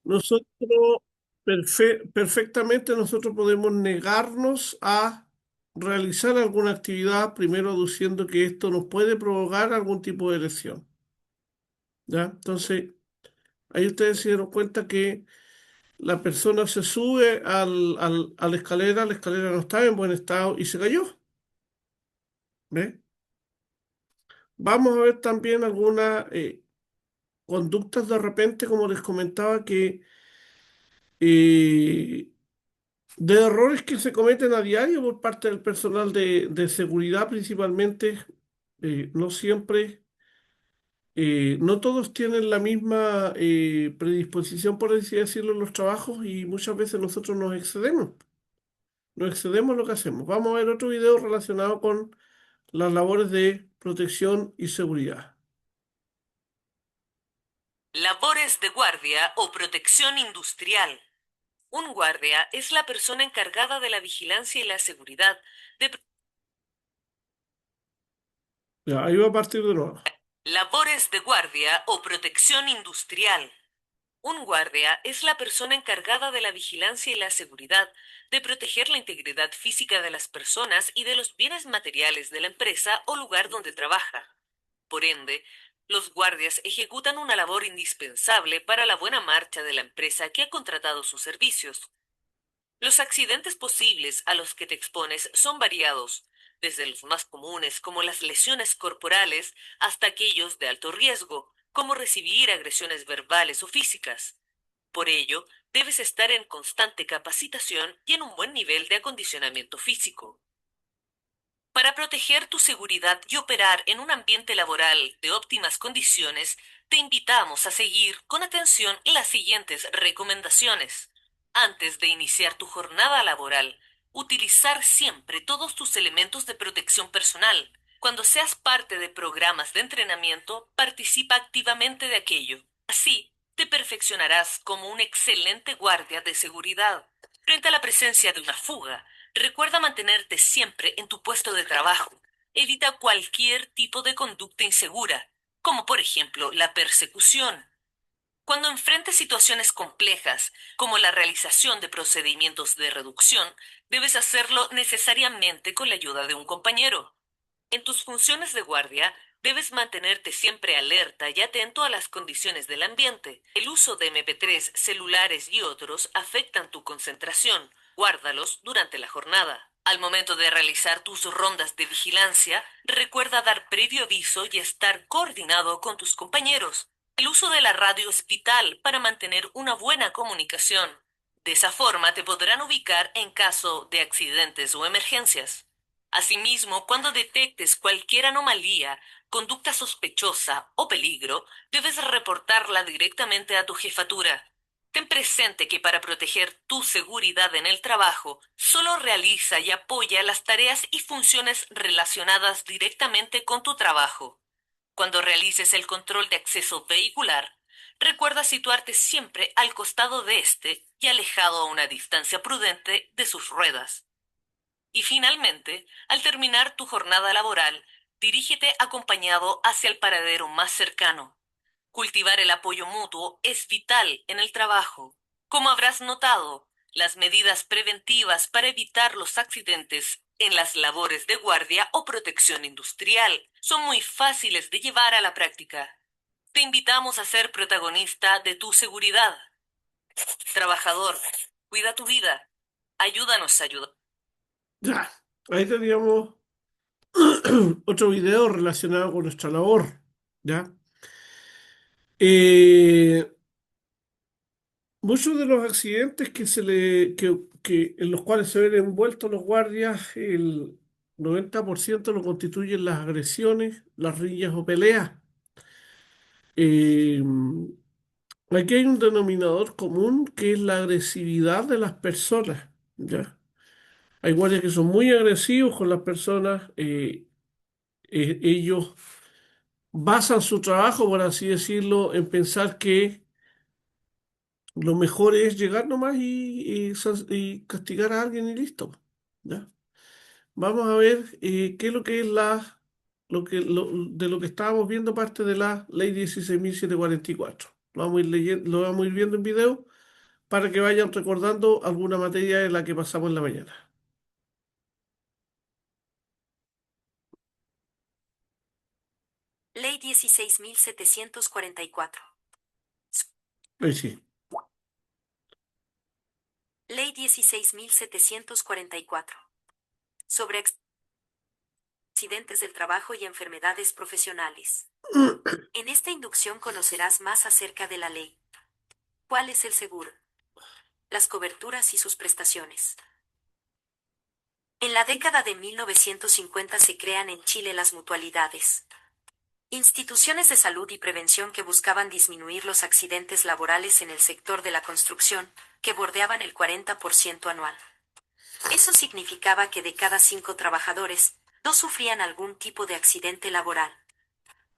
Nosotros, perfectamente, nosotros podemos negarnos a realizar alguna actividad, primero aduciendo que esto nos puede provocar algún tipo de lesión, ¿ya? Entonces, ahí ustedes se dieron cuenta que la persona se sube a la escalera no estaba en buen estado y se cayó, ¿ve? Vamos a ver también algunas conductas de repente, como les comentaba, que eh, de errores que se cometen a diario por parte del personal de seguridad principalmente, no siempre, no todos tienen la misma predisposición, por así decirlo, en los trabajos y muchas veces nosotros nos excedemos lo que hacemos. Vamos a ver otro video relacionado con las labores de protección y seguridad. Labores de guardia o protección industrial. Un guardia es la persona encargada de la vigilancia y la seguridad de Ya, ahí va a partir de nuevo. labores de guardia o protección industrial. Un guardia es la persona encargada de la vigilancia y la seguridad de proteger la integridad física de las personas y de los bienes materiales de la empresa o lugar donde trabaja. Por ende, los guardias ejecutan una labor indispensable para la buena marcha de la empresa que ha contratado sus servicios. Los accidentes posibles a los que te expones son variados, desde los más comunes como las lesiones corporales hasta aquellos de alto riesgo, como recibir agresiones verbales o físicas. Por ello, debes estar en constante capacitación y en un buen nivel de acondicionamiento físico. Para proteger tu seguridad y operar en un ambiente laboral de óptimas condiciones, te invitamos a seguir con atención las siguientes recomendaciones. Antes de iniciar tu jornada laboral, utilizar siempre todos tus elementos de protección personal. Cuando seas parte de programas de entrenamiento, participa activamente de aquello. Así, te perfeccionarás como un excelente guardia de seguridad. Frente a la presencia de una fuga, recuerda mantenerte siempre en tu puesto de trabajo. Evita cualquier tipo de conducta insegura, como por ejemplo la persecución. Cuando enfrentes situaciones complejas, como la realización de procedimientos de reducción, debes hacerlo necesariamente con la ayuda de un compañero. En tus funciones de guardia, debes mantenerte siempre alerta y atento a las condiciones del ambiente. El uso de MP3, celulares y otros afectan tu concentración. Guárdalos durante la jornada. Al momento de realizar tus rondas de vigilancia, recuerda dar previo aviso y estar coordinado con tus compañeros. El uso de la radio es vital para mantener una buena comunicación. De esa forma te podrán ubicar en caso de accidentes o emergencias. Asimismo, cuando detectes cualquier anomalía, conducta sospechosa o peligro, debes reportarla directamente a tu jefatura. Ten presente que para proteger tu seguridad en el trabajo, solo realiza y apoya las tareas y funciones relacionadas directamente con tu trabajo. Cuando realices el control de acceso vehicular, recuerda situarte siempre al costado de este y alejado a una distancia prudente de sus ruedas. Y finalmente, al terminar tu jornada laboral, dirígete acompañado hacia el paradero más cercano. Cultivar el apoyo mutuo es vital en el trabajo. Como habrás notado, las medidas preventivas para evitar los accidentes en las labores de guardia o protección industrial son muy fáciles de llevar a la práctica. Te invitamos a ser protagonista de tu seguridad. Trabajador, cuida tu vida. Ayúdanos a ayudar. Ya, ahí teníamos otro video relacionado con nuestra labor, ¿ya? Eh, Muchos de los accidentes en los cuales se ven envueltos los guardias, el 90% lo constituyen las agresiones, las riñas o peleas. Eh, Aquí hay un denominador común que es la agresividad de las personas, ¿ya? Hay guardias que son muy agresivos con las personas, ellos basan su trabajo, por así decirlo, en pensar que lo mejor es llegar nomás y castigar a alguien y listo, ¿ya? Vamos a ver qué es lo que es de lo que estábamos viendo parte de la ley 16.744. lo vamos a ir leyendo, lo vamos a ir viendo en video para que vayan recordando alguna materia de la que pasamos en la mañana. Ley 16.744. Ahí sí. Ley 16.744. Sobre accidentes del trabajo y enfermedades profesionales. En esta inducción conocerás más acerca de la ley. ¿Cuál es el seguro? Las coberturas y sus prestaciones. En la década de 1950 se crean en Chile las mutualidades. Instituciones de salud y prevención que buscaban disminuir los accidentes laborales en el sector de la construcción, que bordeaban el 40% anual. Eso significaba que de cada 5 trabajadores, 2 sufrían algún tipo de accidente laboral.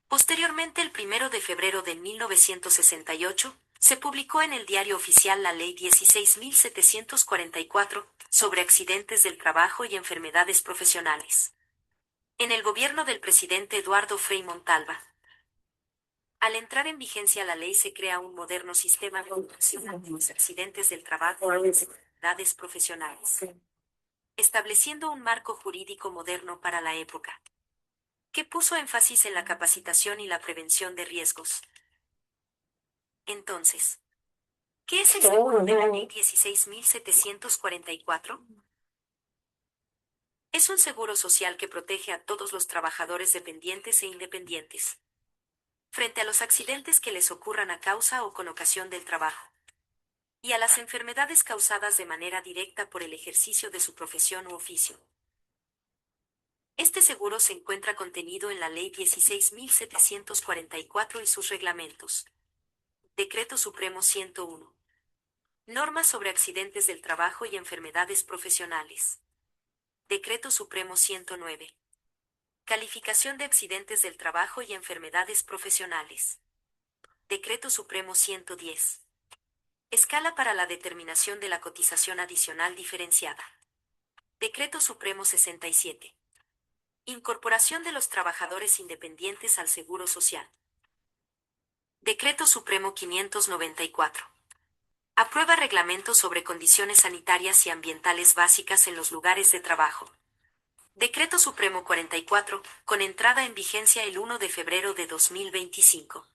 Posteriormente, el 1 de febrero de 1968, se publicó en el Diario Oficial la Ley 16.744, sobre accidentes del trabajo y enfermedades profesionales. En el gobierno del presidente Eduardo Frei Montalva. Al entrar en vigencia la ley se crea un moderno sistema de protección de los accidentes del trabajo y enfermedades profesionales, estableciendo un marco jurídico moderno para la época, que puso énfasis en la capacitación y la prevención de riesgos. Entonces, ¿qué es el seguro de la Ley 16.744? Es un seguro social que protege a todos los trabajadores dependientes e independientes frente a los accidentes que les ocurran a causa o con ocasión del trabajo, y a las enfermedades causadas de manera directa por el ejercicio de su profesión u oficio. Este seguro se encuentra contenido en la Ley 16.744 y sus reglamentos. Decreto Supremo 101. Normas sobre accidentes del trabajo y enfermedades profesionales. Decreto Supremo 109. Calificación de accidentes del trabajo y enfermedades profesionales. Decreto Supremo 110. Escala para la determinación de la cotización adicional diferenciada. Decreto Supremo 67. Incorporación de los trabajadores independientes al Seguro Social. Decreto Supremo 594. Aprueba reglamento sobre condiciones sanitarias y ambientales básicas en los lugares de trabajo. Decreto Supremo 44, con entrada en vigencia el 1 de febrero de 2025.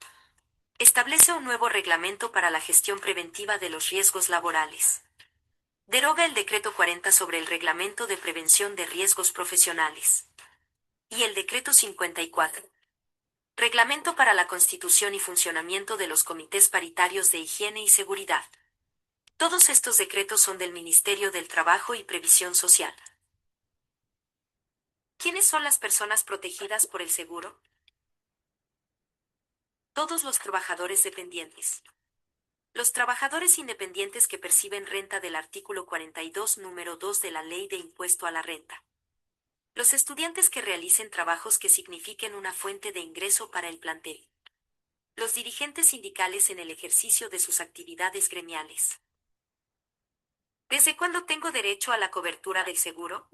Establece un nuevo reglamento para la gestión preventiva de los riesgos laborales. Deroga el Decreto 40 sobre el Reglamento de Prevención de Riesgos Profesionales. Y el Decreto 54. Reglamento para la constitución y funcionamiento de los comités paritarios de higiene y seguridad. Todos estos decretos son del Ministerio del Trabajo y Previsión Social. ¿Quiénes son las personas protegidas por el seguro? Todos los trabajadores dependientes. Los trabajadores independientes que perciben renta del artículo 42, número 2 de la Ley de Impuesto a la Renta. Los estudiantes que realicen trabajos que signifiquen una fuente de ingreso para el plantel. Los dirigentes sindicales en el ejercicio de sus actividades gremiales. ¿Desde cuándo tengo derecho a la cobertura del seguro?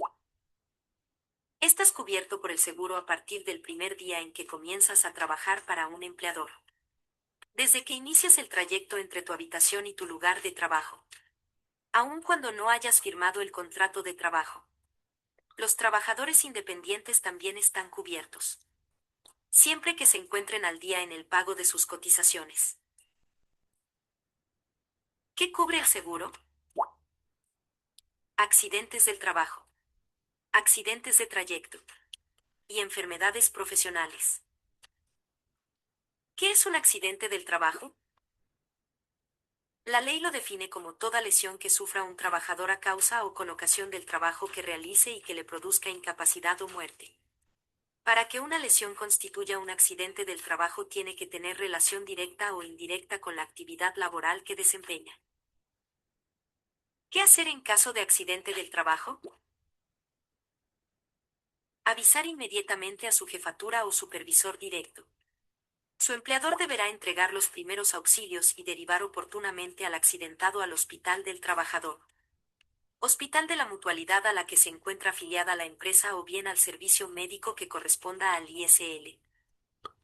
Estás cubierto por el seguro a partir del primer día en que comienzas a trabajar para un empleador. Desde que inicias el trayecto entre tu habitación y tu lugar de trabajo. Aun cuando no hayas firmado el contrato de trabajo. Los trabajadores independientes también están cubiertos, siempre que se encuentren al día en el pago de sus cotizaciones. ¿Qué cubre el seguro? Accidentes del trabajo, accidentes de trayecto y enfermedades profesionales. ¿Qué es un accidente del trabajo? La ley lo define como toda lesión que sufra un trabajador a causa o con ocasión del trabajo que realice y que le produzca incapacidad o muerte. Para que una lesión constituya un accidente del trabajo tiene que tener relación directa o indirecta con la actividad laboral que desempeña. ¿Qué hacer en caso de accidente del trabajo? Avisar inmediatamente a su jefatura o supervisor directo. Su empleador deberá entregar los primeros auxilios y derivar oportunamente al accidentado al hospital del trabajador. Hospital de la mutualidad a la que se encuentra afiliada la empresa o bien al servicio médico que corresponda al ISL.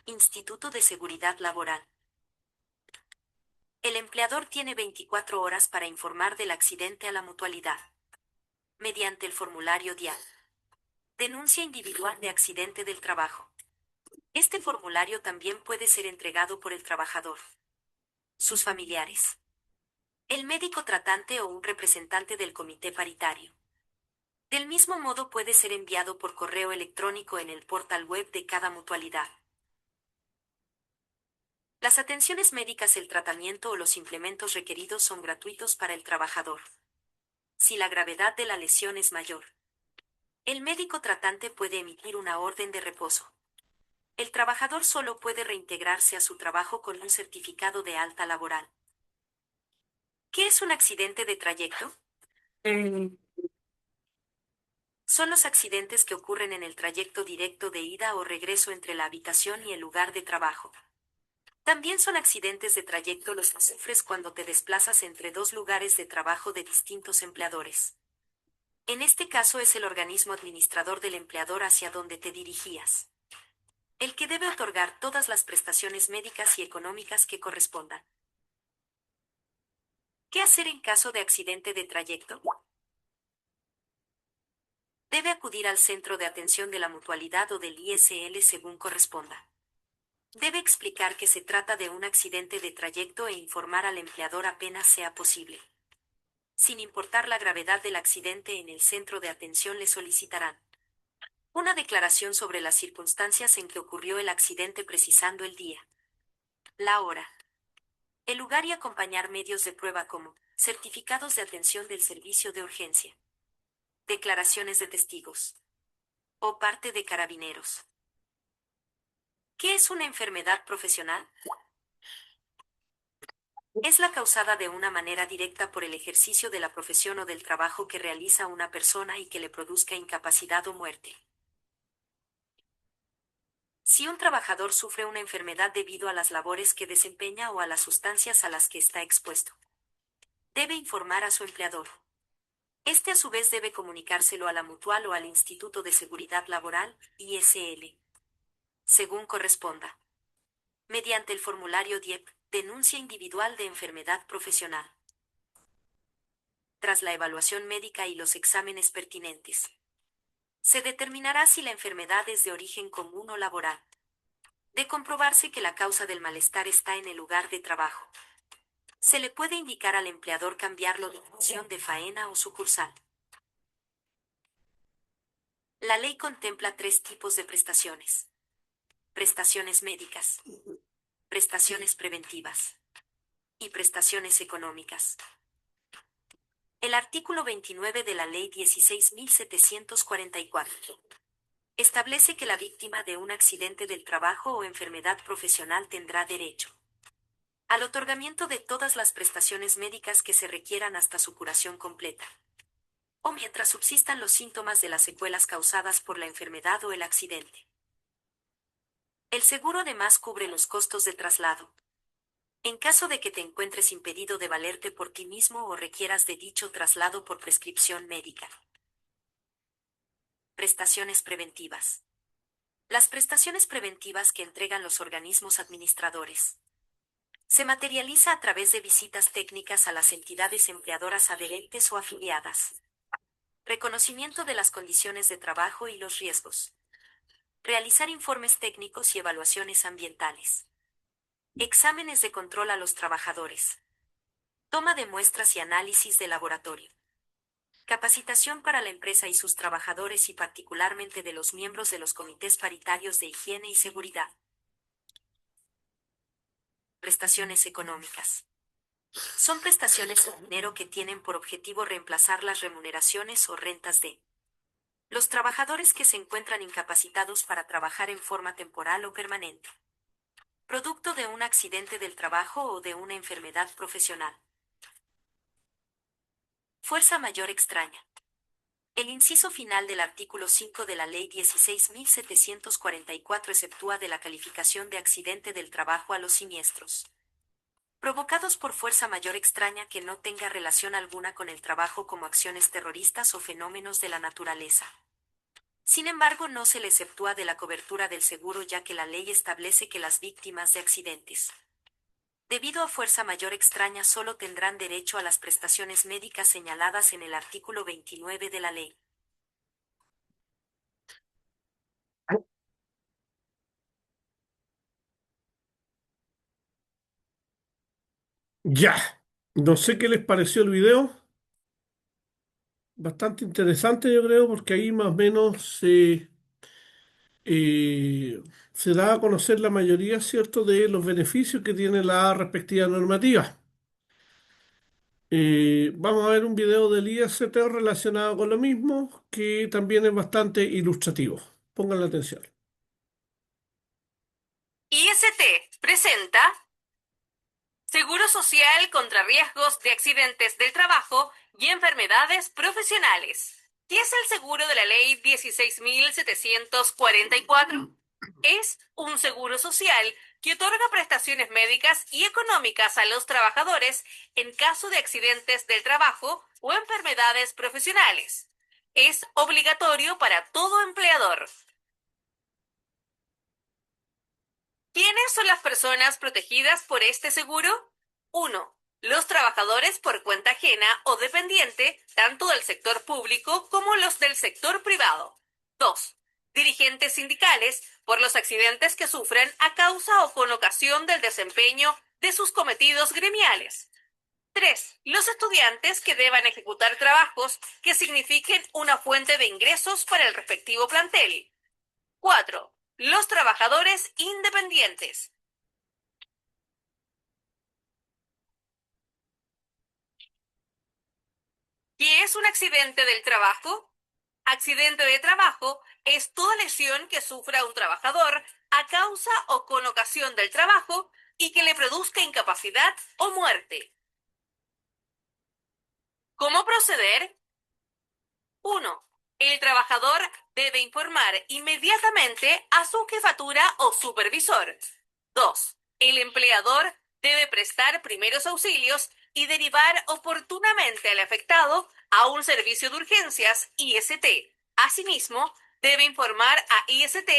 Instituto de Seguridad Laboral. El empleador tiene 24 horas para informar del accidente a la mutualidad, mediante el formulario DIAL. Denuncia individual de accidente del trabajo. Este formulario también puede ser entregado por el trabajador, sus familiares, el médico tratante o un representante del comité paritario. Del mismo modo puede ser enviado por correo electrónico en el portal web de cada mutualidad. Las atenciones médicas, el tratamiento o los implementos requeridos son gratuitos para el trabajador. Si la gravedad de la lesión es mayor, el médico tratante puede emitir una orden de reposo. El trabajador solo puede reintegrarse a su trabajo con un certificado de alta laboral. ¿Qué es un accidente de trayecto? Son los accidentes que ocurren en el trayecto directo de ida o regreso entre la habitación y el lugar de trabajo. También son accidentes de trayecto los que sufres cuando te desplazas entre dos lugares de trabajo de distintos empleadores. En este caso es el organismo administrador del empleador hacia donde te dirigías, el que debe otorgar todas las prestaciones médicas y económicas que correspondan. ¿Qué hacer en caso de accidente de trayecto? Debe acudir al centro de atención de la mutualidad o del ISL según corresponda. Debe explicar que se trata de un accidente de trayecto e informar al empleador apenas sea posible. Sin importar la gravedad del accidente, en el centro de atención le solicitarán una declaración sobre las circunstancias en que ocurrió el accidente, precisando el día, la hora, el lugar y acompañar medios de prueba como certificados de atención del servicio de urgencia, declaraciones de testigos o parte de carabineros. ¿Qué es una enfermedad profesional? Es la causada de una manera directa por el ejercicio de la profesión o del trabajo que realiza una persona y que le produzca incapacidad o muerte. Si un trabajador sufre una enfermedad debido a las labores que desempeña o a las sustancias a las que está expuesto, debe informar a su empleador. Este a su vez debe comunicárselo a la mutual o al Instituto de Seguridad Laboral, ISL, según corresponda, mediante el formulario DIEP, denuncia individual de enfermedad profesional. Tras la evaluación médica y los exámenes pertinentes, se determinará si la enfermedad es de origen común o laboral. De comprobarse que la causa del malestar está en el lugar de trabajo, se le puede indicar al empleador cambiarlo de función de faena o sucursal. La ley contempla 3 tipos de prestaciones: prestaciones médicas, prestaciones preventivas y prestaciones económicas. El artículo 29 de la Ley 16.744 establece que la víctima de un accidente del trabajo o enfermedad profesional tendrá derecho al otorgamiento de todas las prestaciones médicas que se requieran hasta su curación completa, o mientras subsistan los síntomas de las secuelas causadas por la enfermedad o el accidente. El seguro además cubre los costos de traslado, en caso de que te encuentres impedido de valerte por ti mismo o requieras de dicho traslado por prescripción médica. Prestaciones preventivas. Las prestaciones preventivas que entregan los organismos administradores se materializa a través de visitas técnicas a las entidades empleadoras adherentes o afiliadas, reconocimiento de las condiciones de trabajo y los riesgos, realizar informes técnicos y evaluaciones ambientales, exámenes de control a los trabajadores, toma de muestras y análisis de laboratorio, capacitación para la empresa y sus trabajadores y particularmente de los miembros de los comités paritarios de higiene y seguridad. Prestaciones económicas. Son prestaciones de dinero que tienen por objetivo reemplazar las remuneraciones o rentas de los trabajadores que se encuentran incapacitados para trabajar en forma temporal o permanente, producto de un accidente del trabajo o de una enfermedad profesional. Fuerza mayor extraña. El inciso final del artículo 5 de la Ley 16.744 exceptúa de la calificación de accidente del trabajo a los siniestros provocados por fuerza mayor extraña que no tenga relación alguna con el trabajo, como acciones terroristas o fenómenos de la naturaleza. Sin embargo, no se le exceptúa de la cobertura del seguro, ya que la ley establece que las víctimas de accidentes Debido a fuerza mayor extraña, solo tendrán derecho a las prestaciones médicas señaladas en el artículo 29 de la ley. Ya, no sé qué les pareció el video, bastante interesante yo creo, porque ahí más o menos se da a conocer la mayoría, ¿cierto?, de los beneficios que tiene la respectiva normativa. Vamos a ver un video del IST relacionado con lo mismo, que también es bastante ilustrativo. Pongan la atención. IST presenta Seguro Social contra riesgos de accidentes del trabajo y enfermedades profesionales. ¿Qué es el seguro de la ley 16.744? Es un seguro social que otorga prestaciones médicas y económicas a los trabajadores en caso de accidentes del trabajo o enfermedades profesionales. Es obligatorio para todo empleador. ¿Quiénes son las personas protegidas por este seguro? 1. Los trabajadores por cuenta ajena o dependiente, tanto del sector público como los del sector privado. 2. Dirigentes sindicales por los accidentes que sufren a causa o con ocasión del desempeño de sus cometidos gremiales. 3. Los estudiantes que deban ejecutar trabajos que signifiquen una fuente de ingresos para el respectivo plantel. 4. Los trabajadores independientes. ¿Qué es un accidente del trabajo? Accidente de trabajo es toda lesión que sufra un trabajador a causa o con ocasión del trabajo y que le produzca incapacidad o muerte. ¿Cómo proceder? 1. El trabajador debe informar inmediatamente a su jefatura o supervisor. 2. El empleador debe prestar primeros auxilios y derivar oportunamente al afectado a un servicio de urgencias IST. Asimismo, debe informar a IST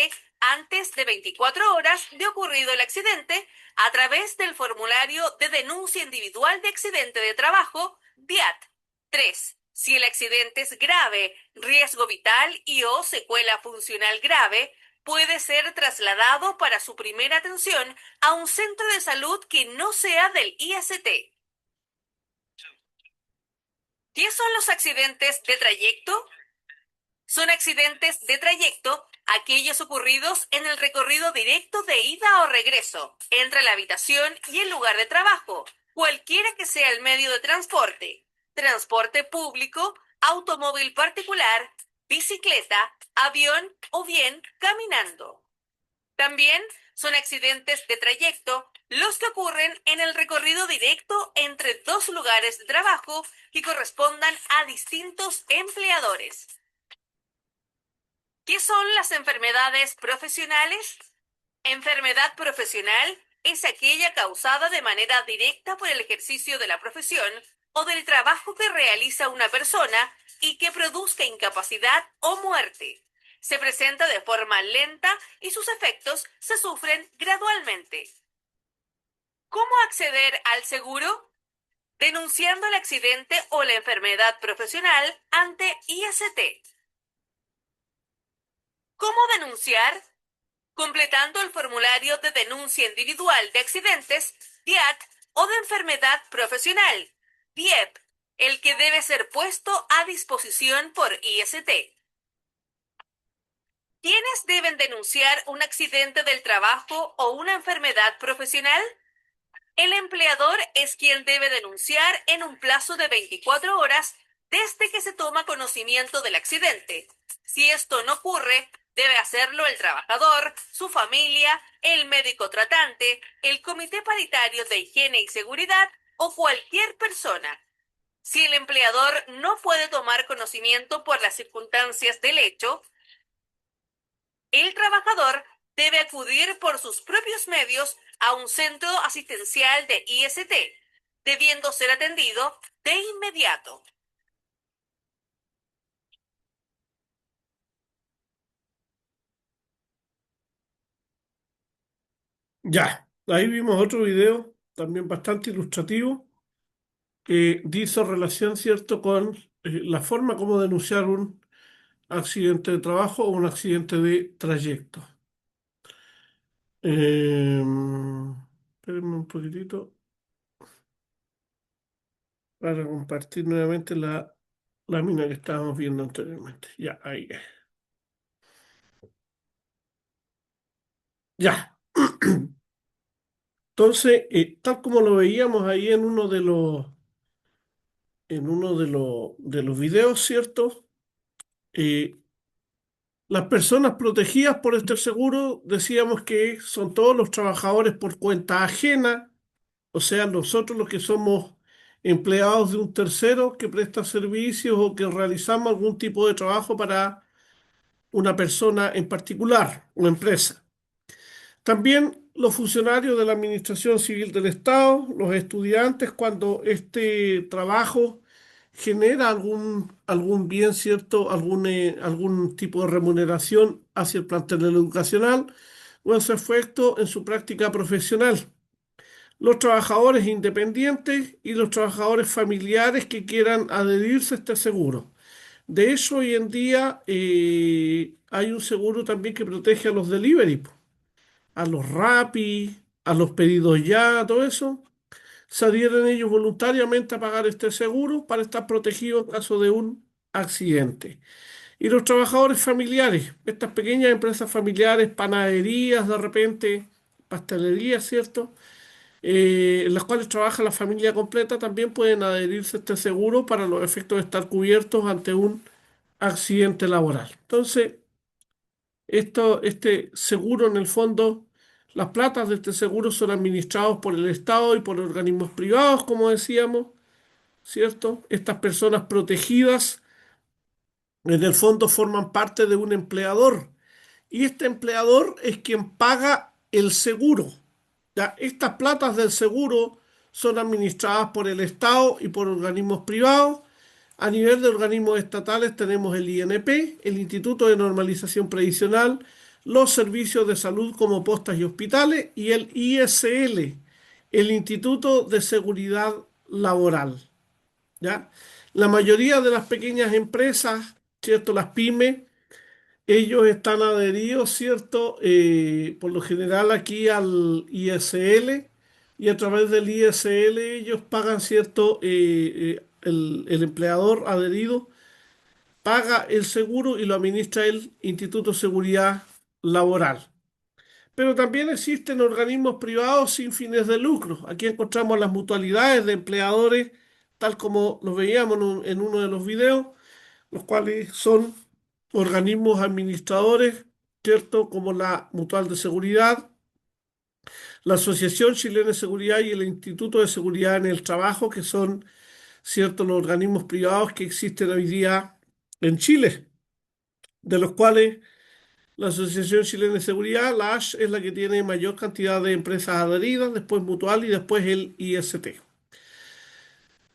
antes de 24 horas de ocurrido el accidente a través del formulario de denuncia individual de accidente de trabajo, DIAT. 3. Si el accidente es grave, riesgo vital y o secuela funcional grave, puede ser trasladado para su primera atención a un centro de salud que no sea del IST. ¿Qué son los accidentes de trayecto? Son accidentes de trayecto aquellos ocurridos en el recorrido directo de ida o regreso entre la habitación y el lugar de trabajo, cualquiera que sea el medio de transporte, transporte público, automóvil particular, bicicleta, avión o bien caminando. También son accidentes de trayecto los que ocurren en el recorrido directo entre dos lugares de trabajo que correspondan a distintos empleadores. ¿Qué son las enfermedades profesionales? Enfermedad profesional es aquella causada de manera directa por el ejercicio de la profesión o del trabajo que realiza una persona y que produzca incapacidad o muerte. Se presenta de forma lenta y sus efectos se sufren gradualmente. ¿Cómo acceder al seguro? Denunciando el accidente o la enfermedad profesional ante IST. ¿Cómo denunciar? Completando el formulario de denuncia individual de accidentes, DIAT, o de enfermedad profesional, DIEP, el que debe ser puesto a disposición por IST. ¿Quiénes deben denunciar un accidente del trabajo o una enfermedad profesional? El empleador es quien debe denunciar en un plazo de 24 horas desde que se toma conocimiento del accidente. Si esto no ocurre, debe hacerlo el trabajador, su familia, el médico tratante, el comité paritario de higiene y seguridad o cualquier persona. Si el empleador no puede tomar conocimiento por las circunstancias del hecho, el trabajador debe acudir por sus propios medios a un centro asistencial de IST, debiendo ser atendido de inmediato. Ya, ahí vimos otro video también bastante ilustrativo, que dice relación, ¿cierto?, con la forma como denunciar un accidente de trabajo o un accidente de trayecto. Espérenme un poquitito para compartir nuevamente la lámina que estábamos viendo anteriormente. Ya, ahí es. Ya. Entonces, tal como lo veíamos ahí en uno de los videos, ¿cierto? Eh, las personas protegidas por este seguro, decíamos que son todos los trabajadores por cuenta ajena, o sea, nosotros los que somos empleados de un tercero que presta servicios o que realizamos algún tipo de trabajo para una persona en particular o empresa. También los funcionarios de la Administración Civil del Estado, los estudiantes, cuando este trabajo genera algún bien, ¿cierto? Algún tipo de remuneración hacia el plantel educacional o en su efecto en su práctica profesional. Los trabajadores independientes y los trabajadores familiares que quieran adherirse a este seguro. De hecho, hoy en día hay un seguro también que protege a los delivery, po, a los Rappi, a los pedidos ya, todo eso. Se adhieren ellos voluntariamente a pagar este seguro para estar protegidos en caso de un accidente. Y los trabajadores familiares, estas pequeñas empresas familiares, panaderías de repente, pastelerías, ¿cierto? En las cuales trabaja la familia completa, también pueden adherirse a este seguro para los efectos de estar cubiertos ante un accidente laboral. Entonces, este seguro, en el fondo, las platas de este seguro son administrados por el Estado y por organismos privados, como decíamos, ¿cierto? Estas personas protegidas, en el fondo, forman parte de un empleador y este empleador es quien paga el seguro. Ya, estas platas del seguro son administradas por el Estado y por organismos privados. A nivel de organismos estatales tenemos el INP, el Instituto de Normalización Previsional, los servicios de salud como postas y hospitales y el ISL, el Instituto de Seguridad Laboral. ¿Ya? La mayoría de las pequeñas empresas, ¿cierto? Las pymes, ellos están adheridos, ¿cierto? Por lo general aquí al ISL y a través del ISL ellos pagan, ¿cierto? El empleador adherido paga el seguro y lo administra el Instituto de Seguridad Laboral. Pero también existen organismos privados sin fines de lucro. Aquí encontramos las mutualidades de empleadores, tal como los veíamos en uno de los videos, los cuales son organismos administradores, ¿cierto? Como la Mutual de Seguridad, la Asociación Chilena de Seguridad y el Instituto de Seguridad en el Trabajo, que son, ¿cierto?, los organismos privados que existen hoy día en Chile, de los cuales la Asociación Chilena de Seguridad, la ASH, es la que tiene mayor cantidad de empresas adheridas, después Mutual y después el IST.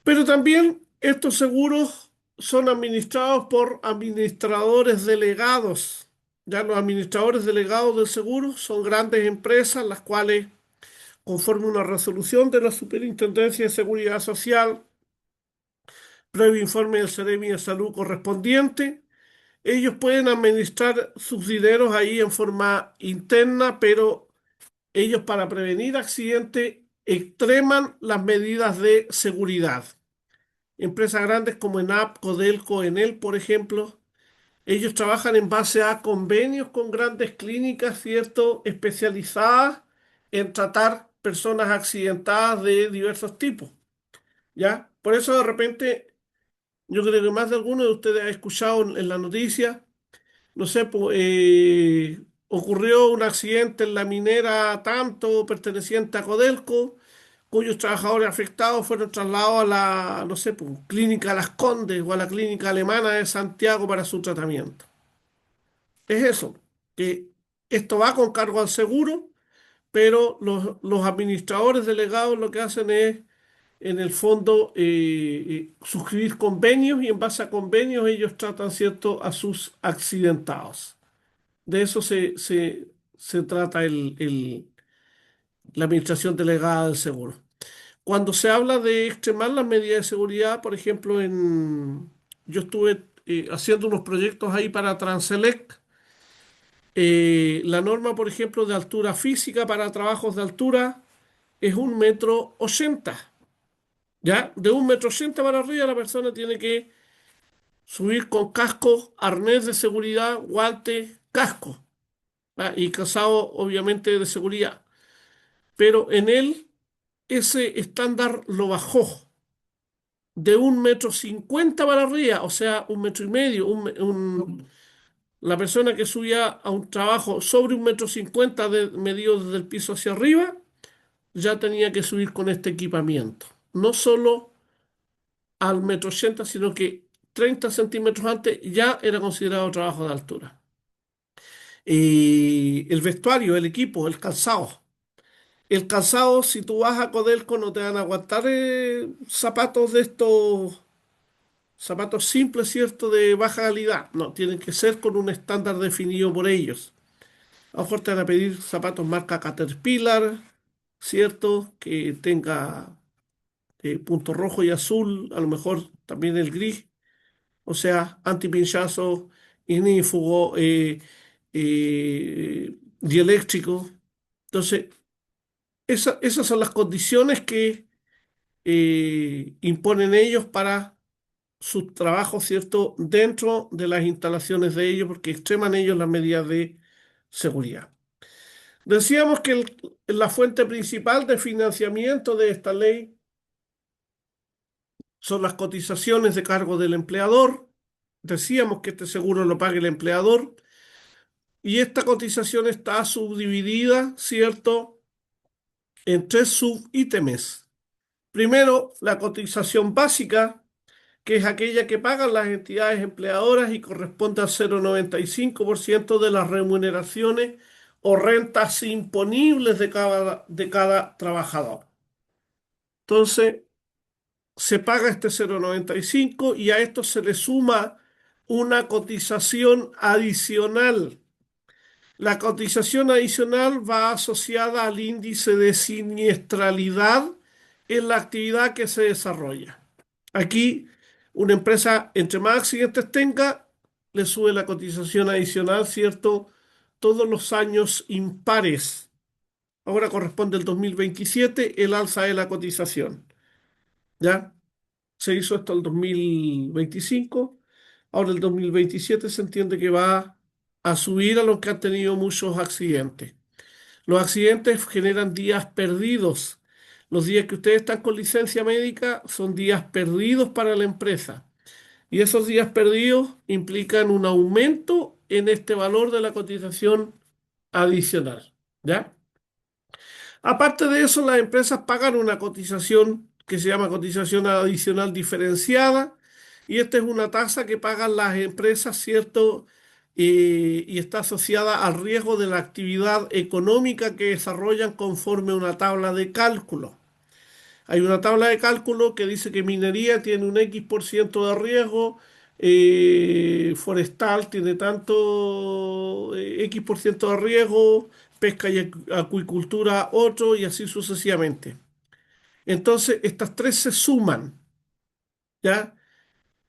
Pero también estos seguros son administrados por administradores delegados. Ya los administradores delegados del seguro son grandes empresas, las cuales, conforme una resolución de la Superintendencia de Seguridad Social, previo informe del Seremi de Salud correspondiente, ellos pueden administrar sus dineros ahí en forma interna, pero ellos, para prevenir accidentes, extreman las medidas de seguridad. Empresas grandes como ENAP, Codelco, Enel, por ejemplo, ellos trabajan en base a convenios con grandes clínicas, ¿cierto?, especializadas en tratar personas accidentadas de diversos tipos, ¿ya? Por eso de repente yo creo que más de alguno de ustedes ha escuchado en la noticia, no sé, ocurrió un accidente en la minera tanto perteneciente a Codelco, cuyos trabajadores afectados fueron trasladados a la, no sé, pues, clínica Las Condes o a la clínica alemana de Santiago para su tratamiento. Es eso, que esto va con cargo al seguro, pero los administradores delegados lo que hacen es, en el fondo, suscribir convenios y en base a convenios ellos tratan, ¿cierto?, a sus accidentados. De eso se trata la administración delegada del seguro. Cuando se habla de extremar las medidas de seguridad, por ejemplo, yo estuve haciendo unos proyectos ahí para Transelec. La norma, por ejemplo, de altura física para trabajos de altura es 1,80 m. ¿Ya? De 1,80 m para arriba la persona tiene que subir con casco, arnés de seguridad, guantes, casco, ¿ah? Y calzado, obviamente, de seguridad. Pero en él ese estándar lo bajó de 1,50 m para arriba, o sea, 1,5 m. La persona que subía a un trabajo sobre 1,50 m medido desde el piso hacia arriba, ya tenía que subir con este equipamiento. No solo al 1,80 m, sino que 30 centímetros antes ya era considerado trabajo de altura. Y el vestuario, el equipo, el calzado. El calzado, si tú vas a Codelco, no te van a aguantar zapatos de estos, zapatos simples, ¿cierto? De baja calidad. No, tienen que ser con un estándar definido por ellos. A lo mejor te van a pedir zapatos marca Caterpillar, ¿cierto? Que tenga punto rojo y azul, a lo mejor también el gris, o sea, antipinchazo, ignífugo, dieléctrico. Entonces, esas son las condiciones que imponen ellos para sus trabajos, ¿cierto? Dentro de las instalaciones de ellos, porque extreman ellos las medidas de seguridad. Decíamos que la fuente principal de financiamiento de esta ley son las cotizaciones de cargo del empleador. Decíamos que este seguro lo paga el empleador y esta cotización está subdividida, ¿cierto?, en tres subítems. Primero, la cotización básica, que es aquella que pagan las entidades empleadoras y corresponde al 0,95% de las remuneraciones o rentas imponibles de cada trabajador. Entonces, se paga este 0,95 y a esto se le suma una cotización adicional. La cotización adicional va asociada al índice de siniestralidad en la actividad que se desarrolla. Aquí, una empresa, entre más accidentes tenga, le sube la cotización adicional, ¿cierto? Todos los años impares. Ahora corresponde el 2027, el alza de la cotización. ¿Ya? Se hizo esto el 2025. Ahora el 2027 se entiende que va a subir a los que han tenido muchos accidentes. Los accidentes generan días perdidos. Los días que ustedes están con licencia médica son días perdidos para la empresa. Y esos días perdidos implican un aumento en este valor de la cotización adicional. ¿Ya? Aparte de eso, las empresas pagan una cotización que se llama cotización adicional diferenciada, y esta es una tasa que pagan las empresas, ¿cierto? Y está asociada al riesgo de la actividad económica que desarrollan conforme a una tabla de cálculo. Hay una tabla de cálculo que dice que minería tiene un X% de riesgo, forestal tiene tanto X% de riesgo, pesca y acuicultura otro y así sucesivamente. Entonces, estas tres se suman, ¿ya?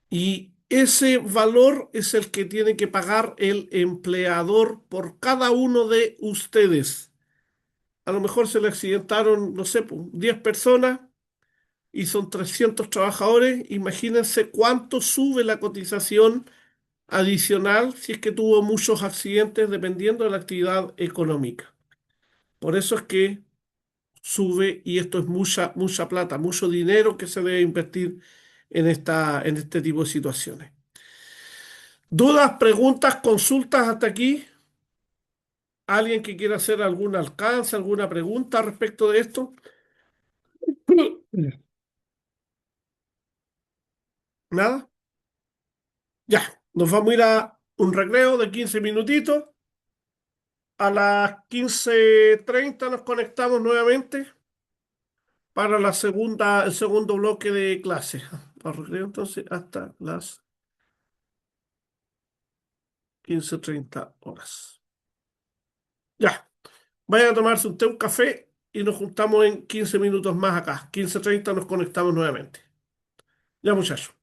Y ese valor es el que tiene que pagar el empleador por cada uno de ustedes. A lo mejor se le accidentaron, no sé, 10 personas y son 300 trabajadores. Imagínense cuánto sube la cotización adicional si es que tuvo muchos accidentes dependiendo de la actividad económica. Por eso es que sube y esto es mucha, mucha plata, mucho dinero que se debe invertir en este tipo de situaciones. ¿Dudas, preguntas, consultas hasta aquí? ¿Alguien que quiera hacer algún alcance, alguna pregunta respecto de esto? ¿Nada? Ya, nos vamos a ir a un recreo de 15 minutitos. A las 15:30 nos conectamos nuevamente para el segundo bloque de clases. Al recreo entonces hasta las 15:30 horas. Ya, vayan a tomarse un té, un café y nos juntamos en 15 minutos más acá. 15:30 nos conectamos nuevamente. Ya, muchachos.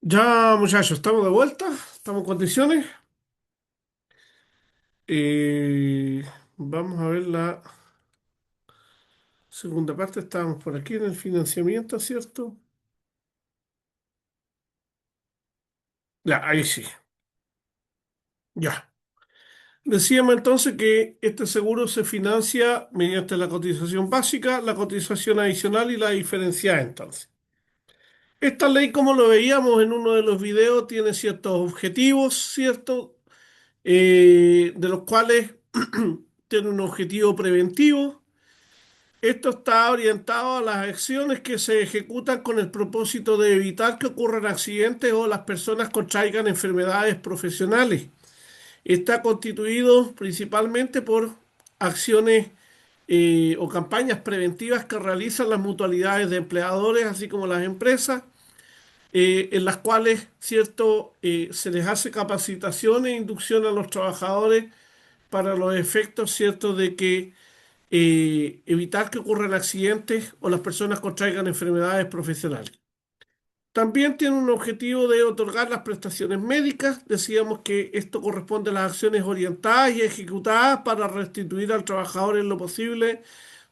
Ya, muchachos, estamos de vuelta, estamos en condiciones. Eh, Vamos a ver la segunda parte. Estábamos por aquí en el financiamiento, ¿cierto? Ya, ahí sí. Ya. Decíamos entonces que este seguro se financia mediante la cotización básica, la cotización adicional y la diferenciada entonces. Esta ley, como lo veíamos en uno de los videos, tiene ciertos objetivos, ¿cierto? De los cuales tiene un objetivo preventivo. Esto está orientado a las acciones que se ejecutan con el propósito de evitar que ocurran accidentes o las personas contraigan enfermedades profesionales. Está constituido principalmente por acciones o campañas preventivas que realizan las mutualidades de empleadores, así como las empresas, en las cuales, cierto, se les hace capacitación e inducción a los trabajadores para los efectos, cierto, de que evitar que ocurran accidentes o las personas contraigan enfermedades profesionales. También tiene un objetivo de otorgar las prestaciones médicas. Decíamos que esto corresponde a las acciones orientadas y ejecutadas para restituir al trabajador en lo posible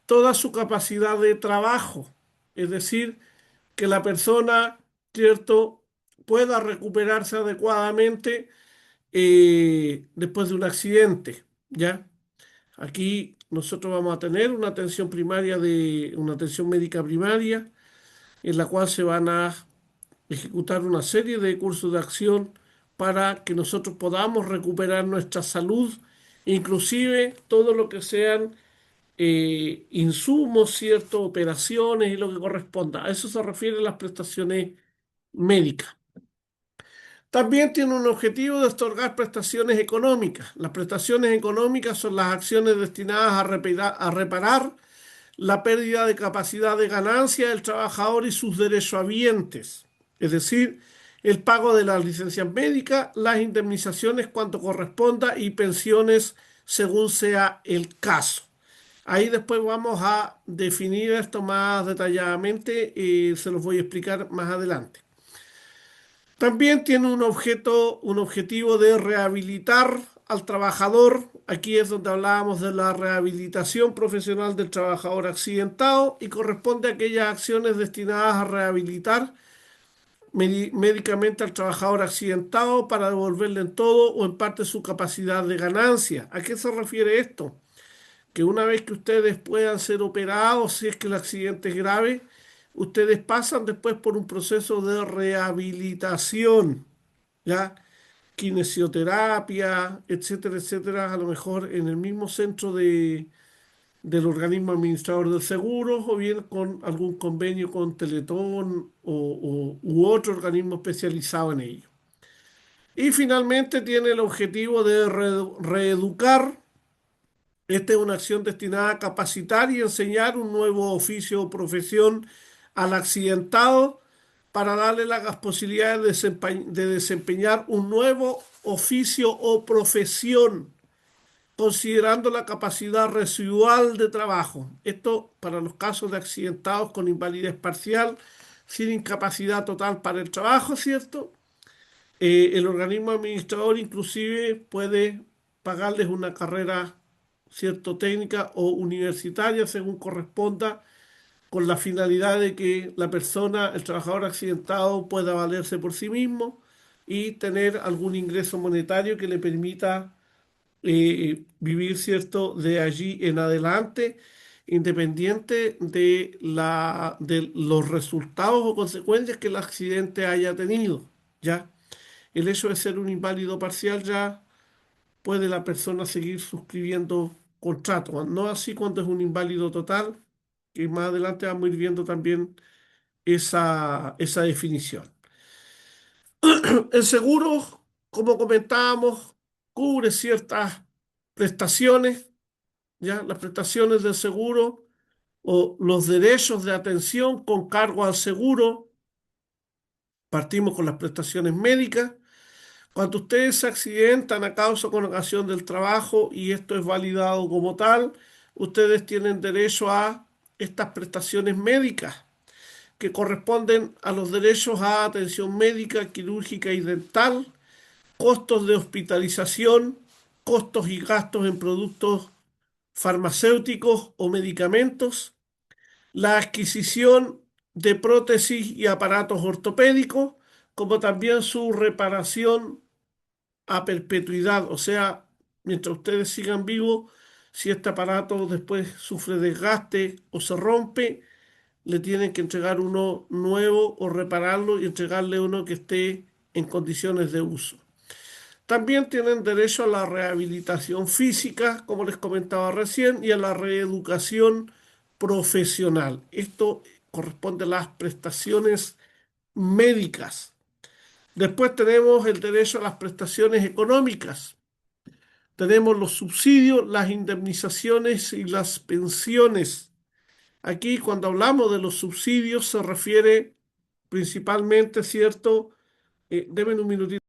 toda su capacidad de trabajo. Es decir, que la persona, ¿cierto?, pueda recuperarse adecuadamente después de un accidente, ¿ya? Aquí nosotros vamos a tener una atención primaria una atención médica primaria en la cual se van a ejecutar una serie de cursos de acción para que nosotros podamos recuperar nuestra salud, inclusive todo lo que sean insumos, ciertas operaciones y lo que corresponda. A eso se refieren las prestaciones médicas. También tiene un objetivo de otorgar prestaciones económicas. Las prestaciones económicas son las acciones destinadas a reparar la pérdida de capacidad de ganancia del trabajador y sus derechohabientes, es decir, el pago de las licencias médicas, las indemnizaciones cuanto corresponda y pensiones según sea el caso. Ahí después vamos a definir esto más detalladamente y se los voy a explicar más adelante. También tiene un objetivo de rehabilitar al trabajador. Aquí es donde hablábamos de la rehabilitación profesional del trabajador accidentado y corresponde a aquellas acciones destinadas a rehabilitar médicamente al trabajador accidentado para devolverle en todo o en parte su capacidad de ganancia. ¿A qué se refiere esto? Que una vez que ustedes puedan ser operados, si es que el accidente es grave, ustedes pasan después por un proceso de rehabilitación, ¿ya? Kinesioterapia, etcétera, etcétera, a lo mejor en el mismo centro del organismo administrador del seguro o bien con algún convenio con Teletón u otro organismo especializado en ello. Y finalmente tiene el objetivo de reeducar. Esta es una acción destinada a capacitar y enseñar un nuevo oficio o profesión al accidentado para darle las posibilidades de desempeñar un nuevo oficio o profesión, considerando la capacidad residual de trabajo. Esto para los casos de accidentados con invalidez parcial, sin incapacidad total para el trabajo, ¿cierto? El organismo administrador inclusive puede pagarles una carrera, cierto, técnica o universitaria, según corresponda, con la finalidad de que la persona, el trabajador accidentado, pueda valerse por sí mismo y tener algún ingreso monetario que le permita vivir, cierto, de allí en adelante, independiente de los resultados o consecuencias que el accidente haya tenido, ¿ya? El hecho de ser un inválido parcial ya puede la persona seguir suscribiendo contratos, no así cuando es un inválido total, que más adelante vamos a ir viendo también esa definición. El seguro, como comentábamos, cubre ciertas prestaciones, ya las prestaciones del seguro o los derechos de atención con cargo al seguro. Partimos con las prestaciones médicas. Cuando ustedes se accidentan a causa o con ocasión del trabajo y esto es validado como tal, ustedes tienen derecho a estas prestaciones médicas que corresponden a los derechos a atención médica, quirúrgica y dental, costos de hospitalización, costos y gastos en productos farmacéuticos o medicamentos, la adquisición de prótesis y aparatos ortopédicos, como también su reparación a perpetuidad, o sea, mientras ustedes sigan vivos, si este aparato después sufre desgaste o se rompe, le tienen que entregar uno nuevo o repararlo y entregarle uno que esté en condiciones de uso. También tienen derecho a la rehabilitación física, como les comentaba recién, y a la reeducación profesional. Esto corresponde a las prestaciones médicas. Después tenemos el derecho a las prestaciones económicas. Tenemos los subsidios, las indemnizaciones y las pensiones. Aquí, cuando hablamos de los subsidios, se refiere principalmente, ¿cierto? Deme un minutito.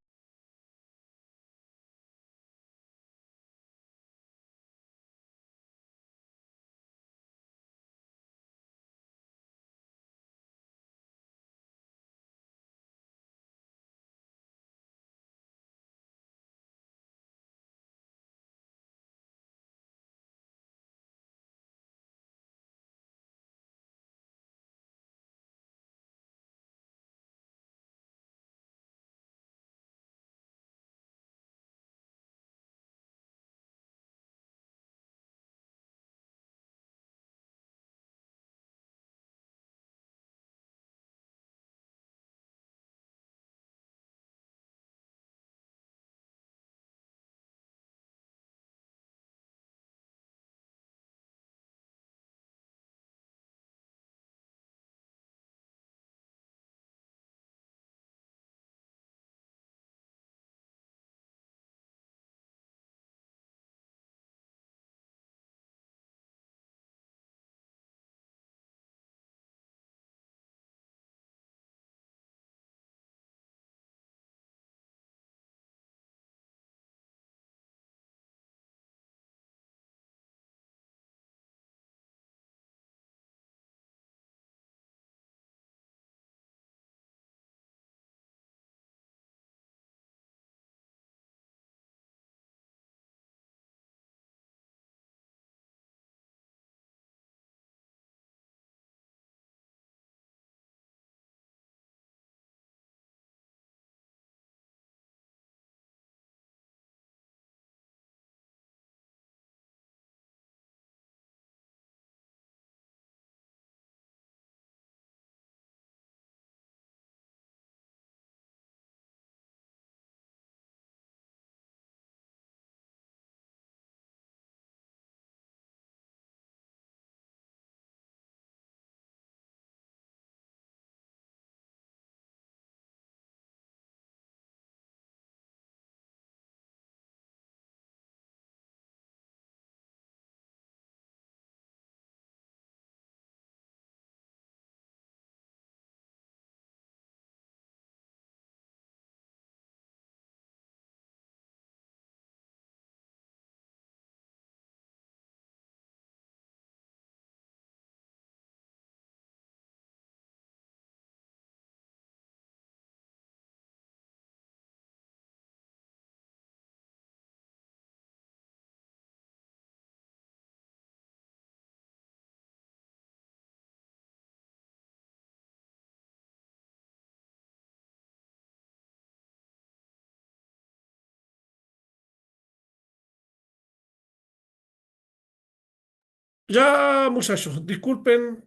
Ya, muchachos, disculpen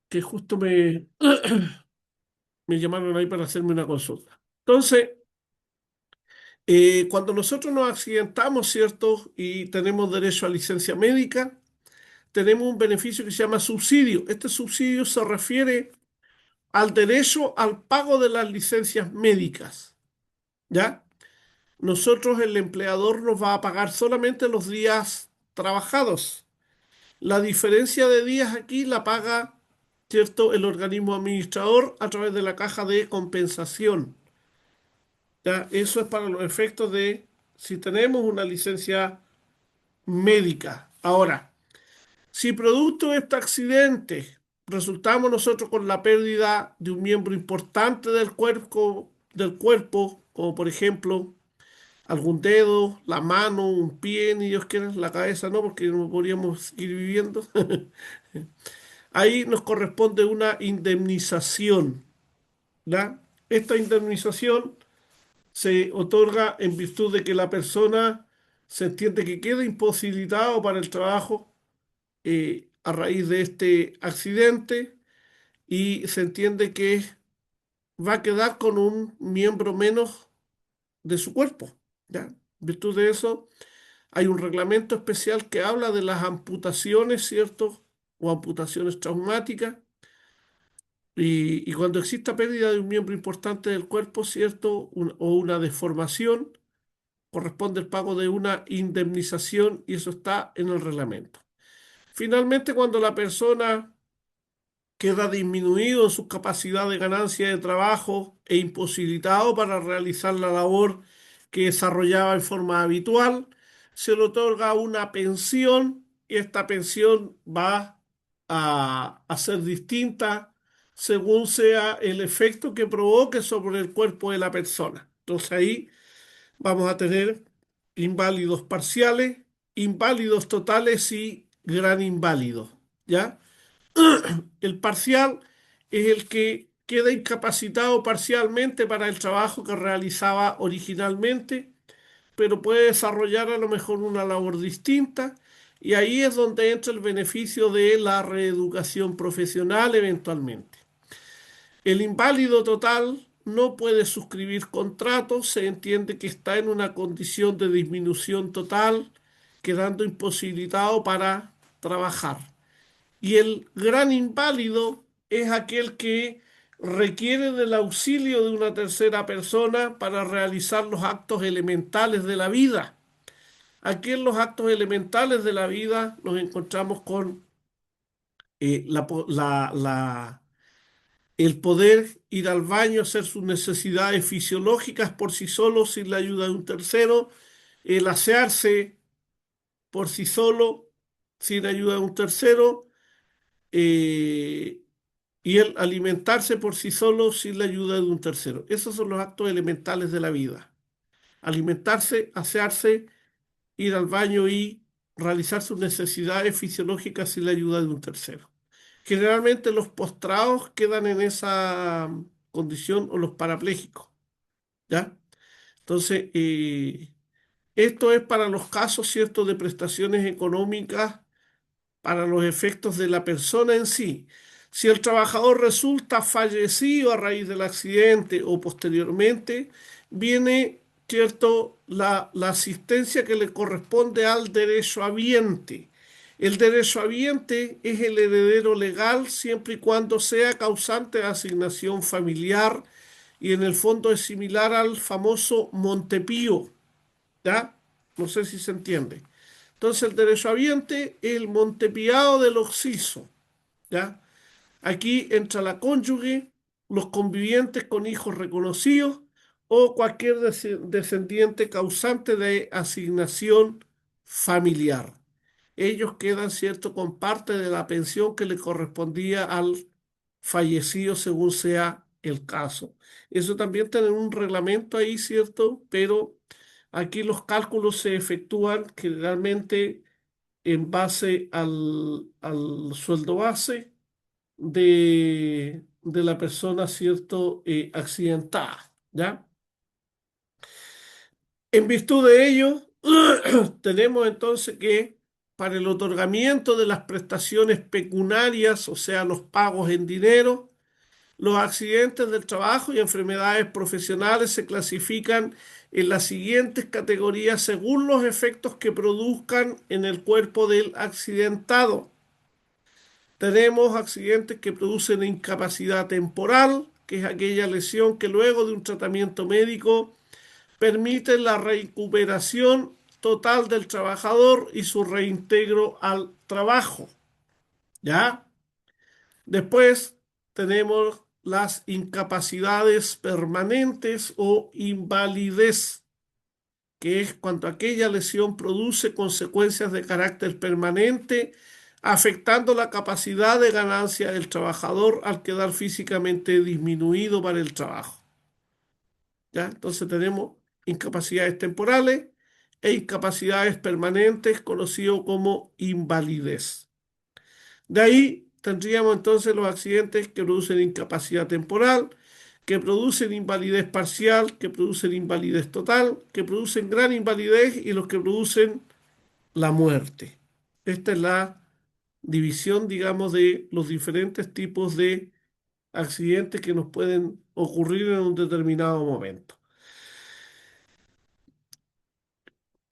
que justo me llamaron ahí para hacerme una consulta. Entonces, cuando nosotros nos accidentamos, ¿cierto? Y tenemos derecho a licencia médica, tenemos un beneficio que se llama subsidio. Este subsidio se refiere al derecho al pago de las licencias médicas, ¿ya? Nosotros, el empleador nos va a pagar solamente los días trabajados. La diferencia de días aquí la paga, ¿cierto?, el organismo administrador a través de la caja de compensación. ¿Ya? Eso es para los efectos de si tenemos una licencia médica. Ahora, si producto de este accidente resultamos nosotros con la pérdida de un miembro importante del cuerpo, como por ejemplo algún dedo, la mano, un pie, ni Dios quiera, la cabeza no, porque no podríamos seguir viviendo. Ahí nos corresponde una indemnización, ¿ya? Esta indemnización se otorga en virtud de que la persona se entiende que queda imposibilitado para el trabajo a raíz de este accidente y se entiende que va a quedar con un miembro menos de su cuerpo, ¿ya? En virtud de eso, hay un reglamento especial que habla de las amputaciones, ¿cierto? O amputaciones traumáticas. Y cuando exista pérdida de un miembro importante del cuerpo, ¿cierto? O una deformación, corresponde el pago de una indemnización y eso está en el reglamento. Finalmente, cuando la persona queda disminuido en su capacidad de ganancia de trabajo e imposibilitado para realizar la labor que desarrollaba en forma habitual, se le otorga una pensión y esta pensión va a ser distinta según sea el efecto que provoque sobre el cuerpo de la persona. Entonces ahí vamos a tener inválidos parciales, inválidos totales y gran inválido, ¿ya? El parcial es el que queda incapacitado parcialmente para el trabajo que realizaba originalmente, pero puede desarrollar a lo mejor una labor distinta y ahí es donde entra el beneficio de la reeducación profesional eventualmente. El inválido total no puede suscribir contratos, se entiende que está en una condición de disminución total, quedando imposibilitado para trabajar. Y el gran inválido es aquel que requiere del auxilio de una tercera persona para realizar los actos elementales de la vida. Aquí en los actos elementales de la vida nos encontramos con el poder ir al baño, hacer sus necesidades fisiológicas por sí solo sin la ayuda de un tercero, el asearse por sí solo sin ayuda de un tercero, eh, y el alimentarse por sí solo sin la ayuda de un tercero. Esos son los actos elementales de la vida. Alimentarse, asearse, ir al baño y realizar sus necesidades fisiológicas sin la ayuda de un tercero. Generalmente los postrados quedan en esa condición o los parapléjicos, ¿ya? Entonces, esto es para los casos, ¿cierto?, de prestaciones económicas para los efectos de la persona en sí. Si el trabajador resulta fallecido a raíz del accidente o posteriormente, viene, ¿cierto?, la asistencia que le corresponde al derechohabiente. El derechohabiente es el heredero legal siempre y cuando sea causante de asignación familiar y en el fondo es similar al famoso Montepío, ¿ya? No sé si se entiende. Entonces el derechohabiente es el montepiado del occiso, ¿ya? Aquí entra la cónyuge, los convivientes con hijos reconocidos o cualquier descendiente causante de asignación familiar. Ellos quedan, ¿cierto?, con parte de la pensión que le correspondía al fallecido según sea el caso. Eso también tiene un reglamento ahí, ¿cierto? Pero aquí los cálculos se efectúan generalmente en base al sueldo base de la persona, ¿cierto? Accidentada, ¿ya? En virtud de ello, tenemos entonces que para el otorgamiento de las prestaciones pecuniarias, o sea, los pagos en dinero, los accidentes del trabajo y enfermedades profesionales se clasifican en las siguientes categorías según los efectos que produzcan en el cuerpo del accidentado. Tenemos accidentes que producen incapacidad temporal, que es aquella lesión que luego de un tratamiento médico permite la recuperación total del trabajador y su reintegro al trabajo. ¿Ya? Después tenemos las incapacidades permanentes o invalidez, que es cuando aquella lesión produce consecuencias de carácter permanente afectando la capacidad de ganancia del trabajador al quedar físicamente disminuido para el trabajo. ¿Ya? Entonces tenemos incapacidades temporales e incapacidades permanentes, conocido como invalidez. De ahí tendríamos entonces los accidentes que producen incapacidad temporal, que producen invalidez parcial, que producen invalidez total, que producen gran invalidez y los que producen la muerte. Esta es la división, digamos, de los diferentes tipos de accidentes que nos pueden ocurrir en un determinado momento.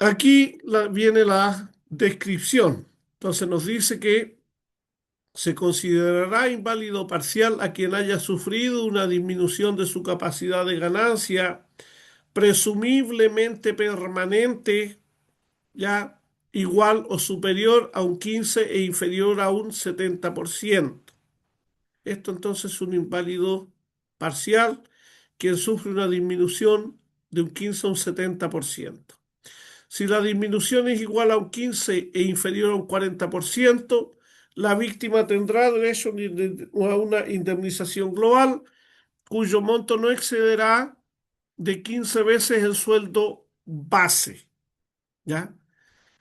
Aquí viene la descripción. Entonces nos dice que se considerará inválido parcial a quien haya sufrido una disminución de su capacidad de ganancia, presumiblemente permanente, ya igual o superior a un 15 e inferior a un 70%. Esto entonces es un inválido parcial, quien sufre una disminución de un 15 a un 70%. Si la disminución es igual a un 15 e inferior a un 40%, la víctima tendrá derecho a una indemnización global cuyo monto no excederá de 15 veces el sueldo base. ¿Ya?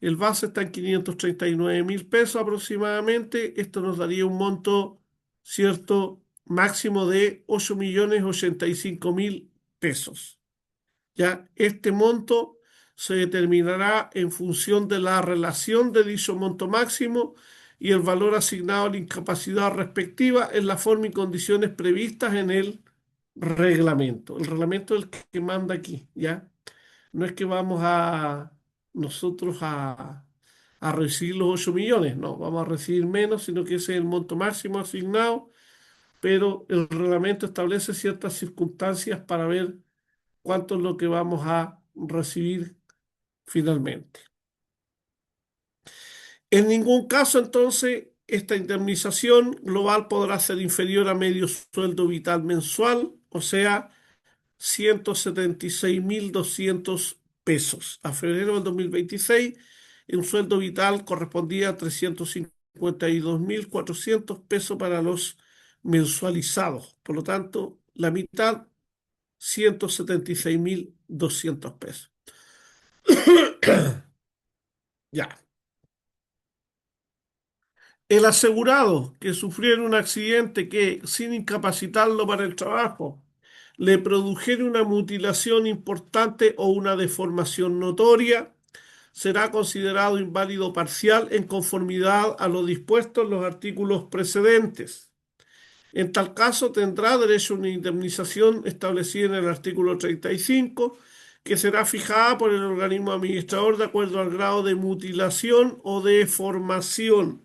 El base está en 539.000 pesos aproximadamente. Esto nos daría un monto, cierto, máximo de 8.085.000 pesos. Ya este monto se determinará en función de la relación de dicho monto máximo y el valor asignado a la incapacidad respectiva en la forma y condiciones previstas en el reglamento. El reglamento es el que manda aquí, ¿ya? No es que vamos a nosotros a recibir los 8 millones, no, vamos a recibir menos, sino que ese es el monto máximo asignado, pero el reglamento establece ciertas circunstancias para ver cuánto es lo que vamos a recibir finalmente. En ningún caso, entonces, esta indemnización global podrá ser inferior a medio sueldo vital mensual, o sea, 176.200 pesos. A febrero del 2026, un sueldo vital correspondía a 352.400 pesos para los mensualizados. Por lo tanto, la mitad, 176.200 pesos. Ya. El asegurado que sufriera un accidente que, sin incapacitarlo para el trabajo, le produjera una mutilación importante o una deformación notoria, será considerado inválido parcial en conformidad a lo dispuesto en los artículos precedentes. En tal caso, tendrá derecho a una indemnización establecida en el artículo 35, que será fijada por el organismo administrador de acuerdo al grado de mutilación o deformación.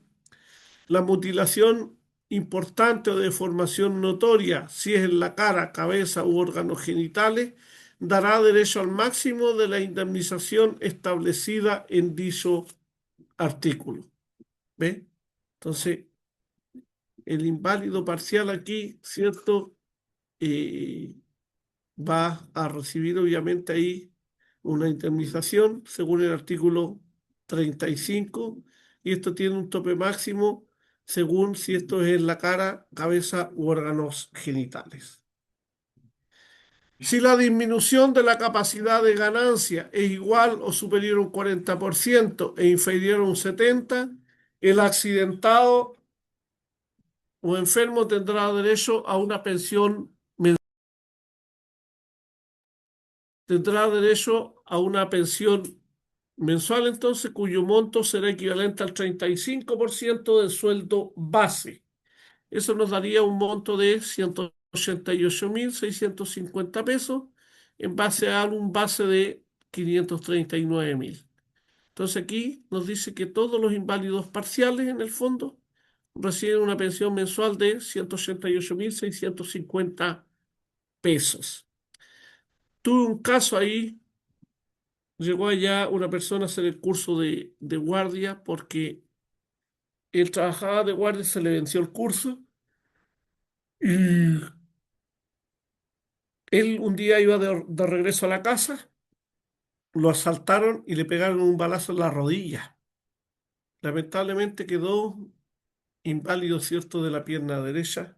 La mutilación importante o deformación notoria, si es en la cara, cabeza u órganos genitales, dará derecho al máximo de la indemnización establecida en dicho artículo. ¿Ve? Entonces, el inválido parcial aquí, ¿cierto? Eh, va a recibir obviamente ahí una indemnización según el artículo 35 y esto tiene un tope máximo según si esto es en la cara, cabeza u órganos genitales. Si la disminución de la capacidad de ganancia es igual o superior a un 40% e inferior a un 70%, el accidentado o enfermo tendrá derecho a una pensión mensual entonces, cuyo monto será equivalente al 35% del sueldo base. Eso nos daría un monto de 188.650 pesos en base a un base de 539.000. Entonces aquí nos dice que todos los inválidos parciales en el fondo reciben una pensión mensual de 188.650 pesos. Tuve un caso ahí. Llegó allá una persona a hacer el curso de guardia porque él trabajaba de guardia, se le venció el curso y él un día iba de regreso a la casa, lo asaltaron y le pegaron un balazo en la rodilla. Lamentablemente quedó inválido, ¿cierto?, de la pierna derecha.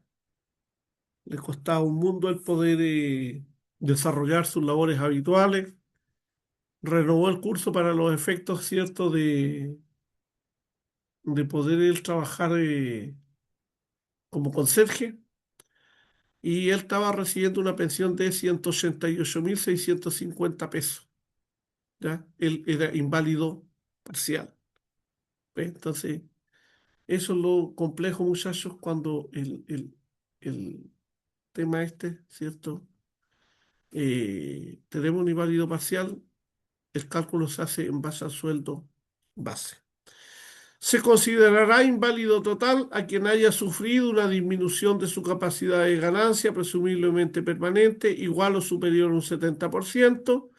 Le costaba un mundo el poder desarrollar sus labores habituales. Renovó el curso para los efectos, ¿cierto?, de poder él trabajar como conserje. Y él estaba recibiendo una pensión de 188.650 pesos. ¿Ya? Él era inválido parcial. ¿Ve? Entonces, eso es lo complejo, muchachos, cuando el tema este, ¿cierto? Tenemos un inválido parcial, el cálculo se hace en base al sueldo base. Se considerará inválido total a quien haya sufrido una disminución de su capacidad de ganancia, presumiblemente permanente, igual o superior a un 70%,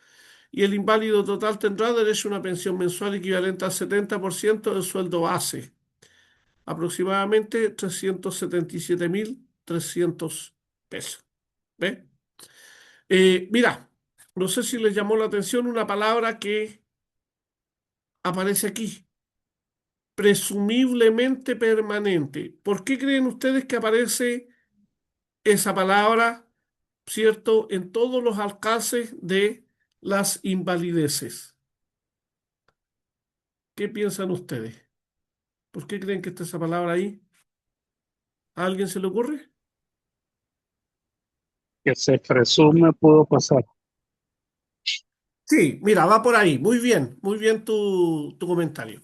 y el inválido total tendrá derecho a una pensión mensual equivalente al 70% del sueldo base, aproximadamente 377.300 pesos. ¿Ve? Mira, no sé si les llamó la atención una palabra que aparece aquí, presumiblemente permanente. ¿Por qué creen ustedes que aparece esa palabra, cierto, en todos los alcances de las invalideces? ¿Qué piensan ustedes? ¿Por qué creen que está esa palabra ahí? ¿A alguien se le ocurre? Que se presume pudo pasar. Sí, mira, va por ahí. Muy bien tu comentario.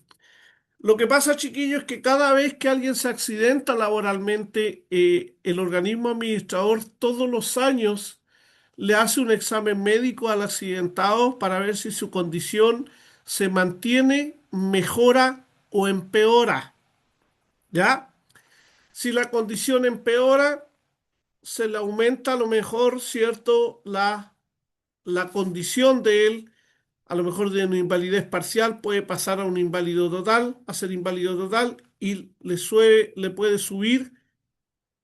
Lo que pasa, chiquillos, es que cada vez que alguien se accidenta laboralmente, el organismo administrador todos los años le hace un examen médico al accidentado para ver si su condición se mantiene, mejora o empeora. ¿Ya? Si la condición empeora, se le aumenta a lo mejor, ¿cierto?, la condición de él, a lo mejor de una invalidez parcial puede pasar a un inválido total, a ser inválido total, y le puede subir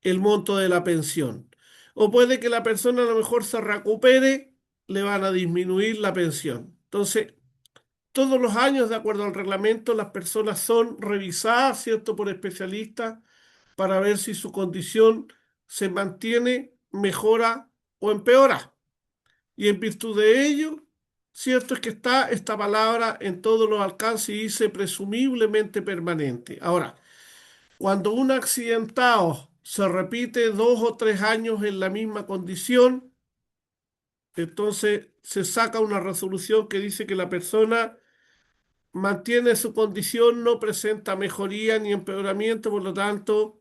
el monto de la pensión. O puede que la persona a lo mejor se recupere, le van a disminuir la pensión. Entonces, todos los años, de acuerdo al reglamento, las personas son revisadas, ¿cierto?, por especialistas para ver si su condición se mantiene, mejora o empeora. Y en virtud de ello, cierto es que está esta palabra en todos los alcances y dice presumiblemente permanente. Ahora, cuando un accidentado se repite 2 o 3 años en la misma condición, entonces se saca una resolución que dice que la persona mantiene su condición, no presenta mejoría ni empeoramiento, por lo tanto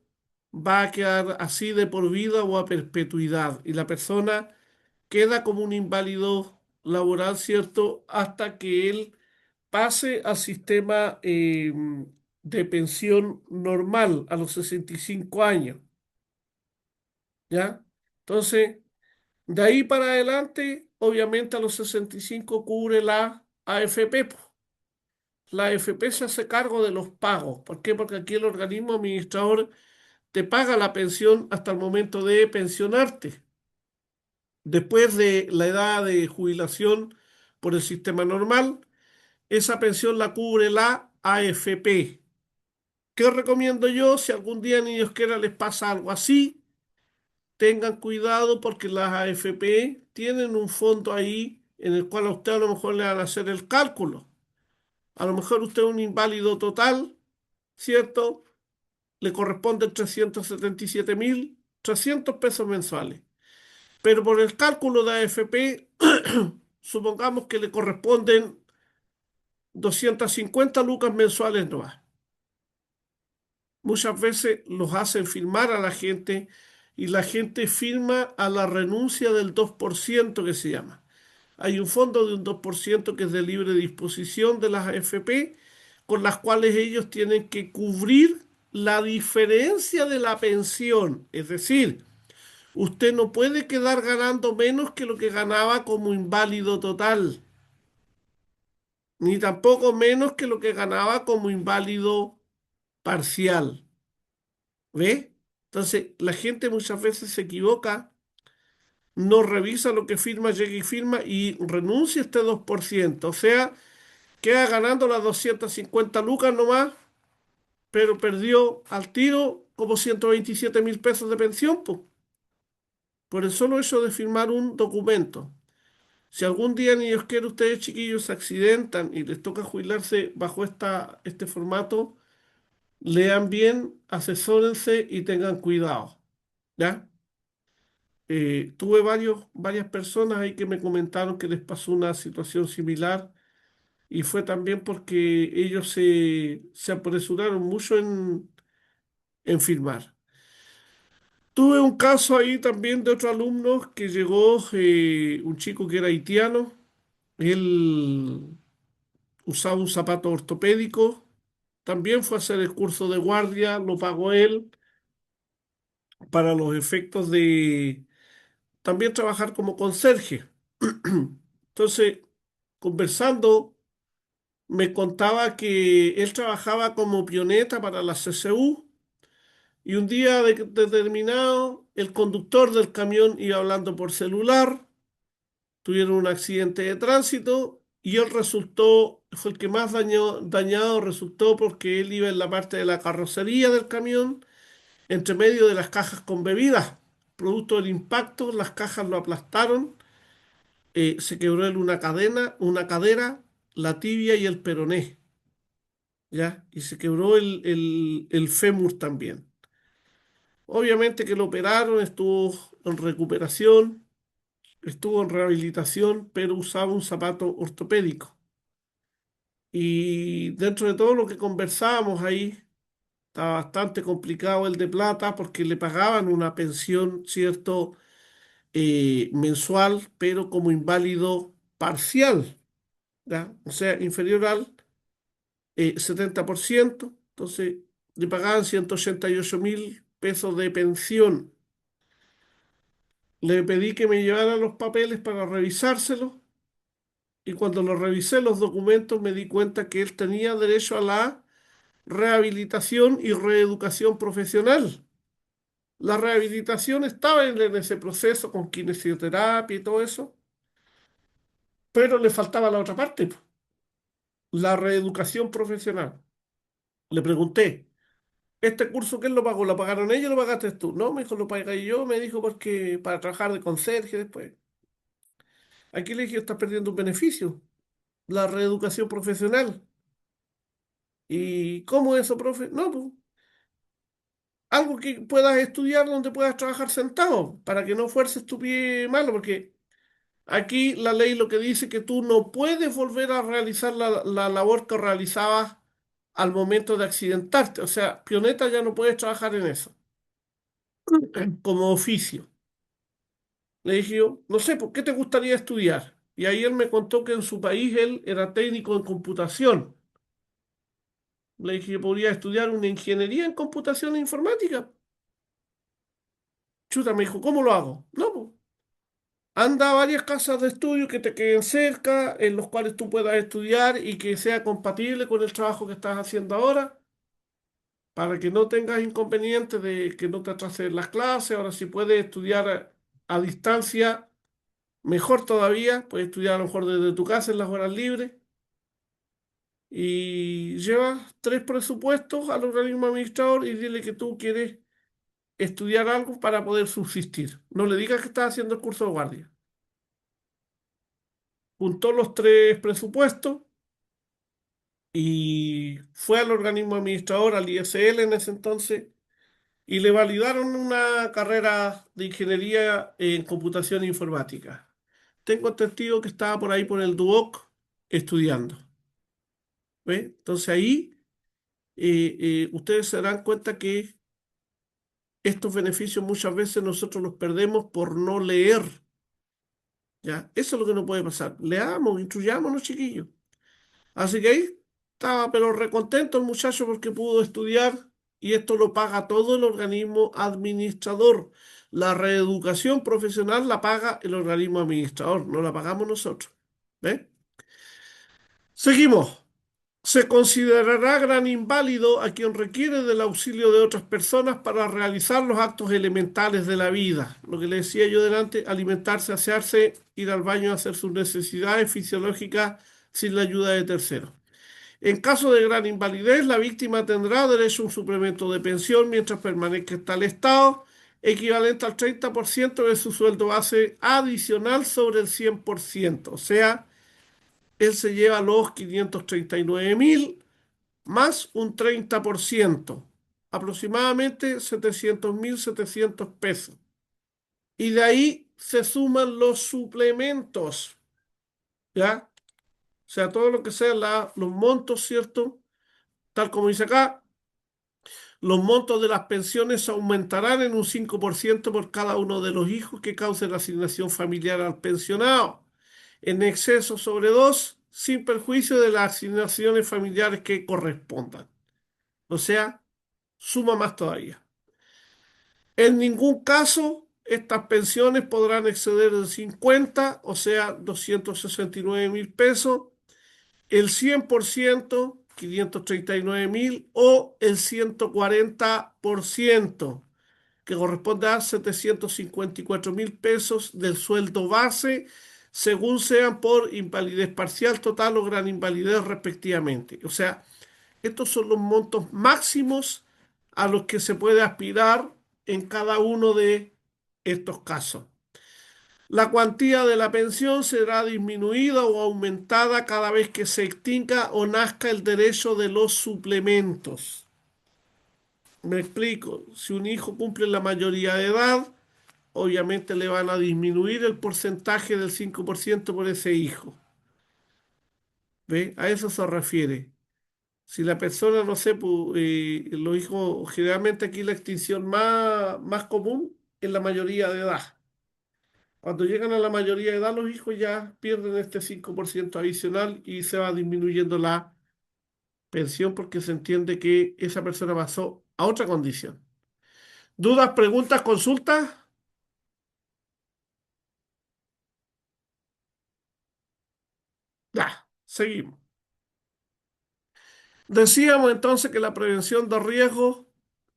va a quedar así de por vida o a perpetuidad. Y la persona queda como un inválido laboral, ¿cierto? Hasta que él pase al sistema de pensión normal a los 65 años, ¿ya? Entonces, de ahí para adelante, obviamente a los 65 cubre la AFP, po. La AFP se hace cargo de los pagos. ¿Por qué? Porque aquí el organismo administrador te paga la pensión hasta el momento de pensionarte. Después de la edad de jubilación por el sistema normal, esa pensión la cubre la AFP. ¿Qué recomiendo yo? Si algún día ni Dios quiera les pasa algo así, tengan cuidado porque las AFP tienen un fondo ahí en el cual a usted a lo mejor le van a hacer el cálculo. A lo mejor usted es un inválido total, ¿cierto? Le corresponden 377.300 pesos mensuales. Pero por el cálculo de AFP, supongamos que le corresponden 250 lucas mensuales no más. Muchas veces los hacen firmar a la gente y la gente firma a la renuncia del 2% que se llama. Hay un fondo de un 2% que es de libre disposición de las AFP, con las cuales ellos tienen que cubrir la diferencia de la pensión. Es decir, usted no puede quedar ganando menos que lo que ganaba como inválido total, ni tampoco menos que lo que ganaba como inválido parcial. ¿Ve? Entonces, la gente muchas veces se equivoca, no revisa lo que firma, llega y firma y renuncia a este 2%. O sea, queda ganando las 250 lucas nomás pero perdió al tiro como 127.000 pesos de pensión, po, por el solo hecho de firmar un documento. Si algún día, ni Dios quiera, ustedes chiquillos se accidentan y les toca jubilarse bajo este formato, lean bien, asesórense y tengan cuidado, ¿ya? Tuve varias personas ahí que me comentaron que les pasó una situación similar y fue también porque ellos se apresuraron mucho en firmar. Tuve un caso ahí también de otro alumno que llegó, un chico que era haitiano, él usaba un zapato ortopédico, también fue a hacer el curso de guardia, lo pagó él para los efectos de también trabajar como conserje. Entonces, conversando, me contaba que él trabajaba como pioneta para la CCU y un día determinado el conductor del camión iba hablando por celular, tuvieron un accidente de tránsito y él fue el que más dañado resultó porque él iba en la parte de la carrocería del camión, entre medio de las cajas con bebidas. Producto del impacto, las cajas lo aplastaron, se quebró él una cadera, la tibia y el peroné, ¿ya? Y se quebró el fémur también. Obviamente que lo operaron, estuvo en recuperación, estuvo en rehabilitación, pero usaba un zapato ortopédico. Y dentro de todo lo que conversábamos ahí, estaba bastante complicado el de plata porque le pagaban una pensión, ¿cierto? Mensual, pero como inválido parcial, ¿ya? O sea, inferior al 70%. Entonces, le pagaban 188.000 pesos de pensión. Le pedí que me llevara los papeles para revisárselos y cuando lo revisé los documentos me di cuenta que él tenía derecho a la rehabilitación y reeducación profesional. La rehabilitación estaba en ese proceso con kinesioterapia y todo eso, pero le faltaba la otra parte, po, la reeducación profesional. Le pregunté, ¿este curso quién lo pagó? ¿Lo pagaron ellos o lo pagaste tú? No, me dijo, lo pagué yo, me dijo, porque para trabajar de conserje después. Aquí le dije, estás perdiendo un beneficio, la reeducación profesional. ¿Y cómo eso, profe? No, pues algo que puedas estudiar donde puedas trabajar sentado, para que no fuerces tu pie malo, porque aquí la ley lo que dice que tú no puedes volver a realizar la labor que realizabas al momento de accidentarte. O sea, pioneta ya no puedes trabajar en eso, como oficio. Le dije yo, no sé, ¿por qué te gustaría estudiar? Y ahí él me contó que en su país él era técnico en computación. Le dije que podría estudiar una ingeniería en computación e informática. Chuta, me dijo, ¿cómo lo hago? No, pues, anda a varias casas de estudio que te queden cerca, en los cuales tú puedas estudiar y que sea compatible con el trabajo que estás haciendo ahora, para que no tengas inconvenientes de que no te atrases las clases. Ahora, si puedes estudiar a distancia, mejor todavía, puedes estudiar a lo mejor desde tu casa en las horas libres. Y llevas 3 presupuestos al organismo administrador y dile que tú quieres estudiar algo para poder subsistir. No le digas que estás haciendo el curso de guardia. Juntó los 3 presupuestos y fue al organismo administrador, al ISL en ese entonces, y le validaron una carrera de ingeniería en computación e informática. Tengo entendido que estaba por ahí por el Duoc estudiando. ¿Ve? Entonces ahí ustedes se darán cuenta que estos beneficios muchas veces nosotros los perdemos por no leer. ¿Ya? Eso es lo que no puede pasar. Leamos, instruyámonos, chiquillos. Así que ahí estaba, pero recontento el muchacho porque pudo estudiar y esto lo paga todo el organismo administrador. La reeducación profesional la paga el organismo administrador, no la pagamos nosotros. ¿Ve? Seguimos. Se considerará gran inválido a quien requiere del auxilio de otras personas para realizar los actos elementales de la vida. Lo que le decía yo delante, alimentarse, asearse, ir al baño, hacer sus necesidades fisiológicas sin la ayuda de terceros. En caso de gran invalidez, la víctima tendrá derecho a un suplemento de pensión mientras permanezca en tal estado, equivalente al 30% de su sueldo base adicional sobre el 100%. O sea, él se lleva los 539.000 más un 30%, aproximadamente 700.700 pesos. Y de ahí se suman los suplementos, ¿ya? O sea, todo lo que sean los montos, ¿cierto? Tal como dice acá, los montos de las pensiones aumentarán en un 5% por cada uno de los hijos que cause la asignación familiar al pensionado, en exceso sobre dos, sin perjuicio de las asignaciones familiares que correspondan. O sea, suma más todavía. En ningún caso estas pensiones podrán exceder el 50, o sea, 269.000 pesos, el 100%, 539.000, o el 140%, que corresponde a 754.000 pesos del sueldo base, según sean por invalidez parcial, total o gran invalidez respectivamente. O sea, estos son los montos máximos a los que se puede aspirar en cada uno de estos casos. La cuantía de la pensión será disminuida o aumentada cada vez que se extinga o nazca el derecho de los suplementos. Me explico, si un hijo cumple la mayoría de edad, obviamente le van a disminuir el porcentaje del 5% por ese hijo. ¿Ve? A eso se refiere. Si la persona, no sé, pues, los hijos, generalmente aquí la extinción más común es la mayoría de edad. Cuando llegan a la mayoría de edad, los hijos ya pierden este 5% adicional y se va disminuyendo la pensión porque se entiende que esa persona pasó a otra condición. ¿Dudas, preguntas, consultas? Ya, seguimos. Decíamos entonces que la prevención de riesgos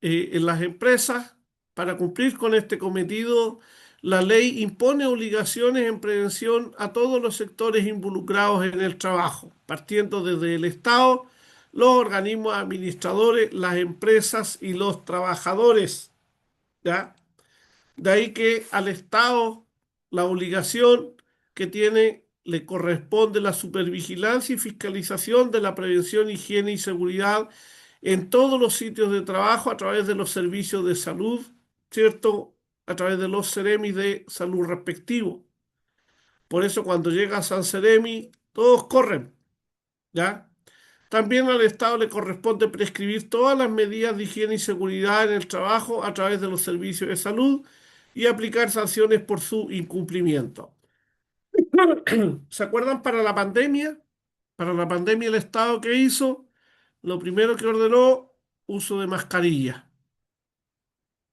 en las empresas, para cumplir con este cometido, la ley impone obligaciones en prevención a todos los sectores involucrados en el trabajo, partiendo desde el Estado, los organismos administradores, las empresas y los trabajadores, ¿ya? De ahí que al Estado la obligación que tiene le corresponde la supervigilancia y fiscalización de la prevención, higiene y seguridad en todos los sitios de trabajo a través de los servicios de salud, ¿cierto? A través de los Ceremis de salud respectivos. Por eso cuando llega a San Ceremi, todos corren, ¿ya? También al Estado le corresponde prescribir todas las medidas de higiene y seguridad en el trabajo a través de los servicios de salud y aplicar sanciones por su incumplimiento. ¿Se acuerdan para la pandemia? Para la pandemia el Estado que hizo, lo primero que ordenó, uso de mascarilla.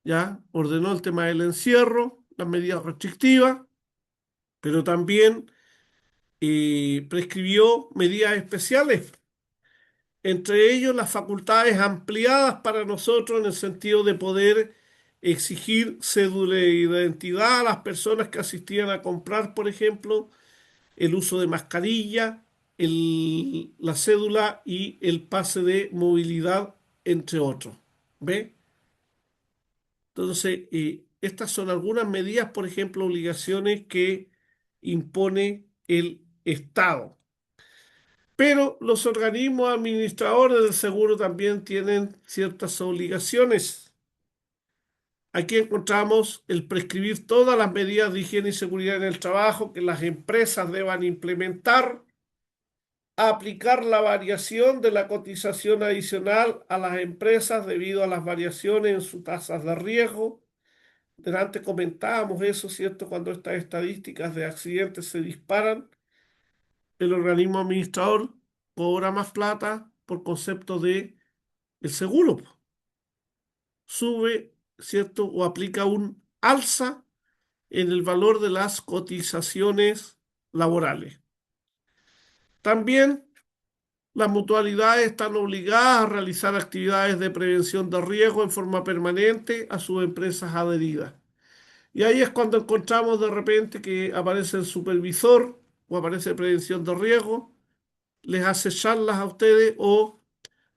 ¿Ya? Ordenó el tema del encierro, las medidas restrictivas, pero también prescribió medidas especiales, entre ellos las facultades ampliadas para nosotros en el sentido de poder exigir cédula de identidad a las personas que asistían a comprar, por ejemplo, el uso de mascarilla, la cédula y el pase de movilidad, entre otros. ¿Ve? Entonces, estas son algunas medidas, por ejemplo, obligaciones que impone el Estado. Pero los organismos administradores del seguro también tienen ciertas obligaciones. Aquí encontramos el prescribir todas las medidas de higiene y seguridad en el trabajo que las empresas deban implementar, aplicar la variación de la cotización adicional a las empresas debido a las variaciones en sus tasas de riesgo. Delante comentábamos eso, ¿cierto? Cuando estas estadísticas de accidentes se disparan, el organismo administrador cobra más plata por concepto de el seguro. Sube, ¿cierto? O aplica un alza en el valor de las cotizaciones laborales. También las mutualidades están obligadas a realizar actividades de prevención de riesgo en forma permanente a sus empresas adheridas. Y ahí es cuando encontramos de repente que aparece el supervisor o aparece prevención de riesgo les hace charlas a ustedes o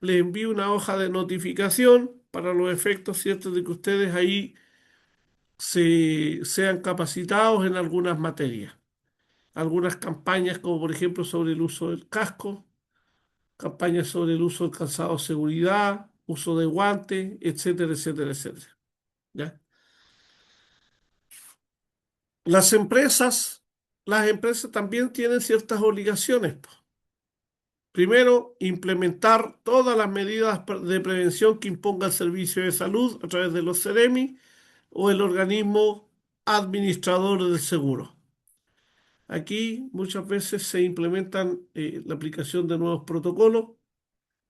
les envía una hoja de notificación para los efectos, ¿cierto?, de que ustedes ahí sean capacitados en algunas materias. Algunas campañas, como por ejemplo sobre el uso del casco, campañas sobre el uso del calzado de seguridad, uso de guantes, etcétera, etcétera, etcétera. ¿Ya? Las empresas, las empresas también tienen ciertas obligaciones, po. Primero, implementar todas las medidas de prevención que imponga el Servicio de Salud a través de los CEREMI o el organismo administrador del seguro. Aquí muchas veces se implementan la aplicación de nuevos protocolos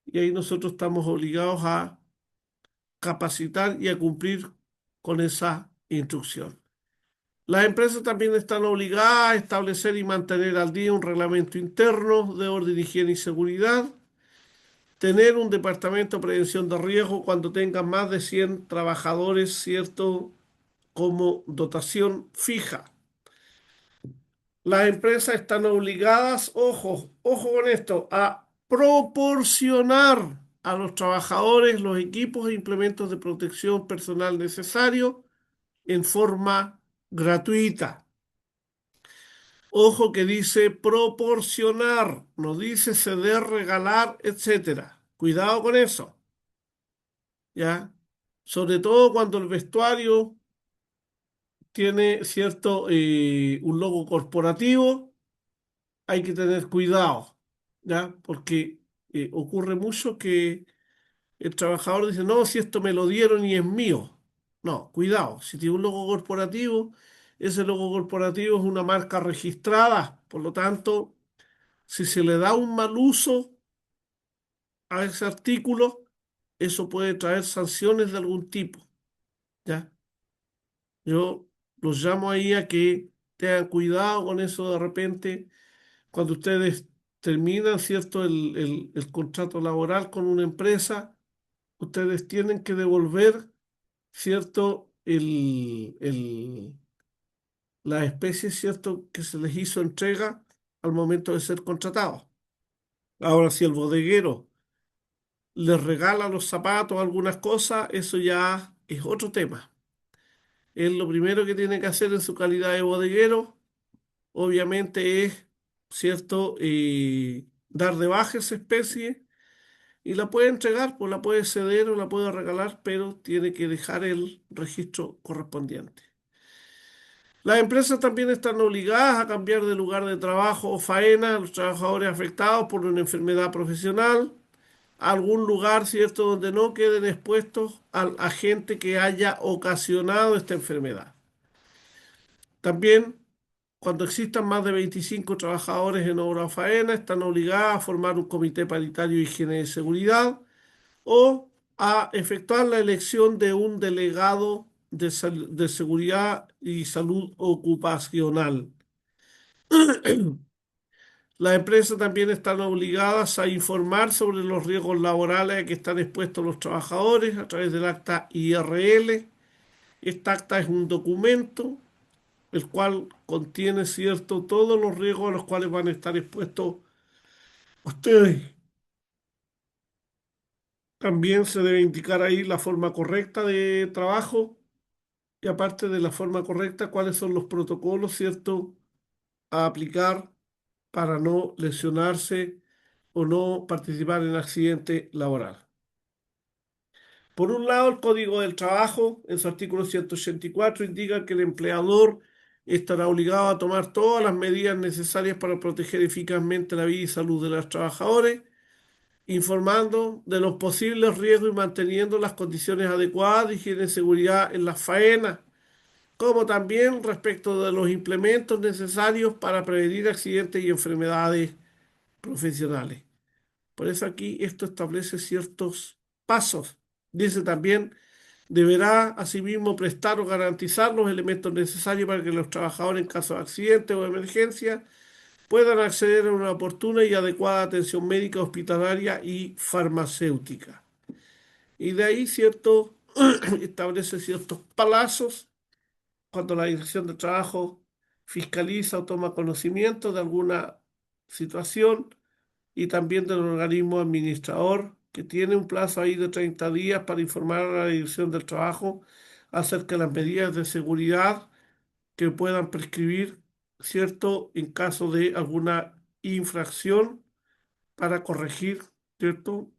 y ahí nosotros estamos obligados a capacitar y a cumplir con esa instrucción. Las empresas también están obligadas a establecer y mantener al día un reglamento interno de orden, higiene y seguridad, tener un departamento de prevención de riesgo cuando tengan más de 100 trabajadores, ¿cierto?, como dotación fija. Las empresas están obligadas, ojo, ojo con esto, a proporcionar a los trabajadores los equipos e implementos de protección personal necesarios en forma gratuita. Ojo que dice proporcionar, no dice ceder, regalar, etcétera. Cuidado con eso, ¿ya? Sobre todo cuando el vestuario tiene cierto un logo corporativo, hay que tener cuidado, ¿ya? Porque ocurre mucho que el trabajador dice, no, si esto me lo dieron y es mío. No, cuidado, si tiene un logo corporativo, ese logo corporativo es una marca registrada, por lo tanto, si se le da un mal uso a ese artículo, eso puede traer sanciones de algún tipo, ¿ya? Yo los llamo ahí a que tengan cuidado con eso de repente, cuando ustedes terminan, ¿cierto?, el contrato laboral con una empresa, ustedes tienen que devolver, ¿cierto?, la especie, ¿cierto?, que se les hizo entrega al momento de ser contratados. Ahora, si el bodeguero les regala los zapatos, algunas cosas, eso ya es otro tema. Él lo primero que tiene que hacer en su calidad de bodeguero, obviamente, es, ¿cierto?, dar de baja esa especie y la puede entregar, pues la puede ceder o la puede regalar, pero tiene que dejar el registro correspondiente. Las empresas también están obligadas a cambiar de lugar de trabajo o faena a los trabajadores afectados por una enfermedad profesional a algún lugar, ¿cierto?, donde no queden expuestos al agente que haya ocasionado esta enfermedad. También, cuando existan más de 25 trabajadores en obra o faena, están obligadas a formar un comité paritario de higiene y seguridad o a efectuar la elección de un delegado de seguridad y salud ocupacional. Las empresas también están obligadas a informar sobre los riesgos laborales a que están expuestos los trabajadores a través del acta IRL. Esta acta es un documento el cual contiene, cierto, todos los riesgos a los cuales van a estar expuestos ustedes. También se debe indicar ahí la forma correcta de trabajo y aparte de la forma correcta, cuáles son los protocolos, ¿cierto?, a aplicar para no lesionarse o no participar en accidente laboral. Por un lado, el Código del Trabajo, en su artículo 184, indica que el empleador estará obligado a tomar todas las medidas necesarias para proteger eficazmente la vida y salud de los trabajadores, informando de los posibles riesgos y manteniendo las condiciones adecuadas de higiene y seguridad en las faenas, como también respecto de los implementos necesarios para prevenir accidentes y enfermedades profesionales. Por eso aquí esto establece ciertos pasos. Dice también, deberá asimismo prestar o garantizar los elementos necesarios para que los trabajadores en caso de accidente o emergencia puedan acceder a una oportuna y adecuada atención médica, hospitalaria y farmacéutica. Y de ahí, cierto, establece ciertos plazos cuando la Dirección de Trabajo fiscaliza o toma conocimiento de alguna situación, y también del organismo administrador, que tiene un plazo ahí de 30 días para informar a la Dirección del Trabajo acerca de las medidas de seguridad que puedan prescribir, ¿cierto?, en caso de alguna infracción para corregir, ¿cierto?,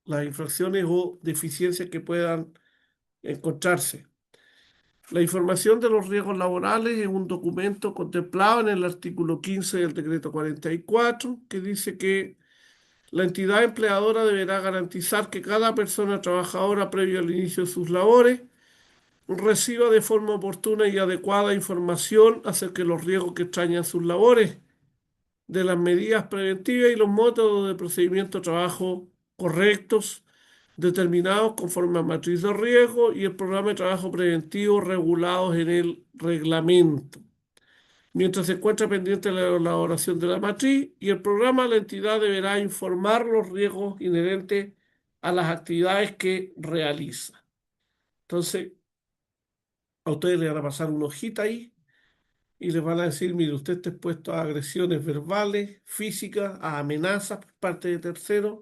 las infracciones o deficiencias que puedan encontrarse. La información de los riesgos laborales es un documento contemplado en el artículo 15 del decreto 44, que dice que la entidad empleadora deberá garantizar que cada persona trabajadora previo al inicio de sus labores reciba de forma oportuna y adecuada información acerca de los riesgos que extrañan sus labores, de las medidas preventivas y los métodos de procedimiento de trabajo correctos, determinados conforme a matriz de riesgo y el programa de trabajo preventivo regulados en el reglamento. Mientras se encuentra pendiente la elaboración de la matriz y el programa, la entidad deberá informar los riesgos inherentes a las actividades que realiza. Entonces, a ustedes les van a pasar una hojita ahí y les van a decir, mire, usted está expuesto a agresiones verbales, físicas, a amenazas por parte de terceros.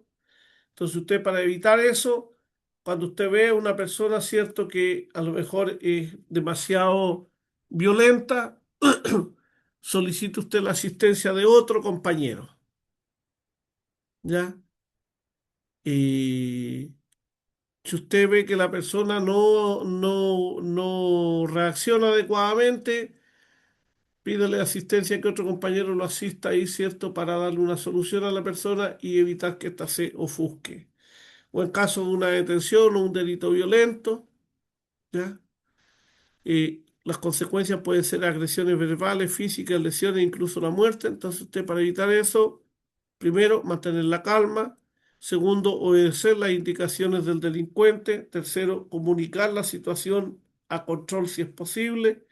Entonces usted, para evitar eso, cuando usted ve a una persona, cierto, que a lo mejor es demasiado violenta, solicite usted la asistencia de otro compañero, ¿ya? Y si usted ve que la persona no reacciona adecuadamente, pídale asistencia que otro compañero lo asista ahí, ¿cierto? Para darle una solución a la persona y evitar que ésta se ofusque. O en caso de una detención o un delito violento, ¿ya? Las consecuencias pueden ser agresiones verbales, físicas, lesiones, incluso la muerte. Entonces usted, para evitar eso, primero, mantener la calma. Segundo, obedecer las indicaciones del delincuente. Tercero, comunicar la situación a control si es posible.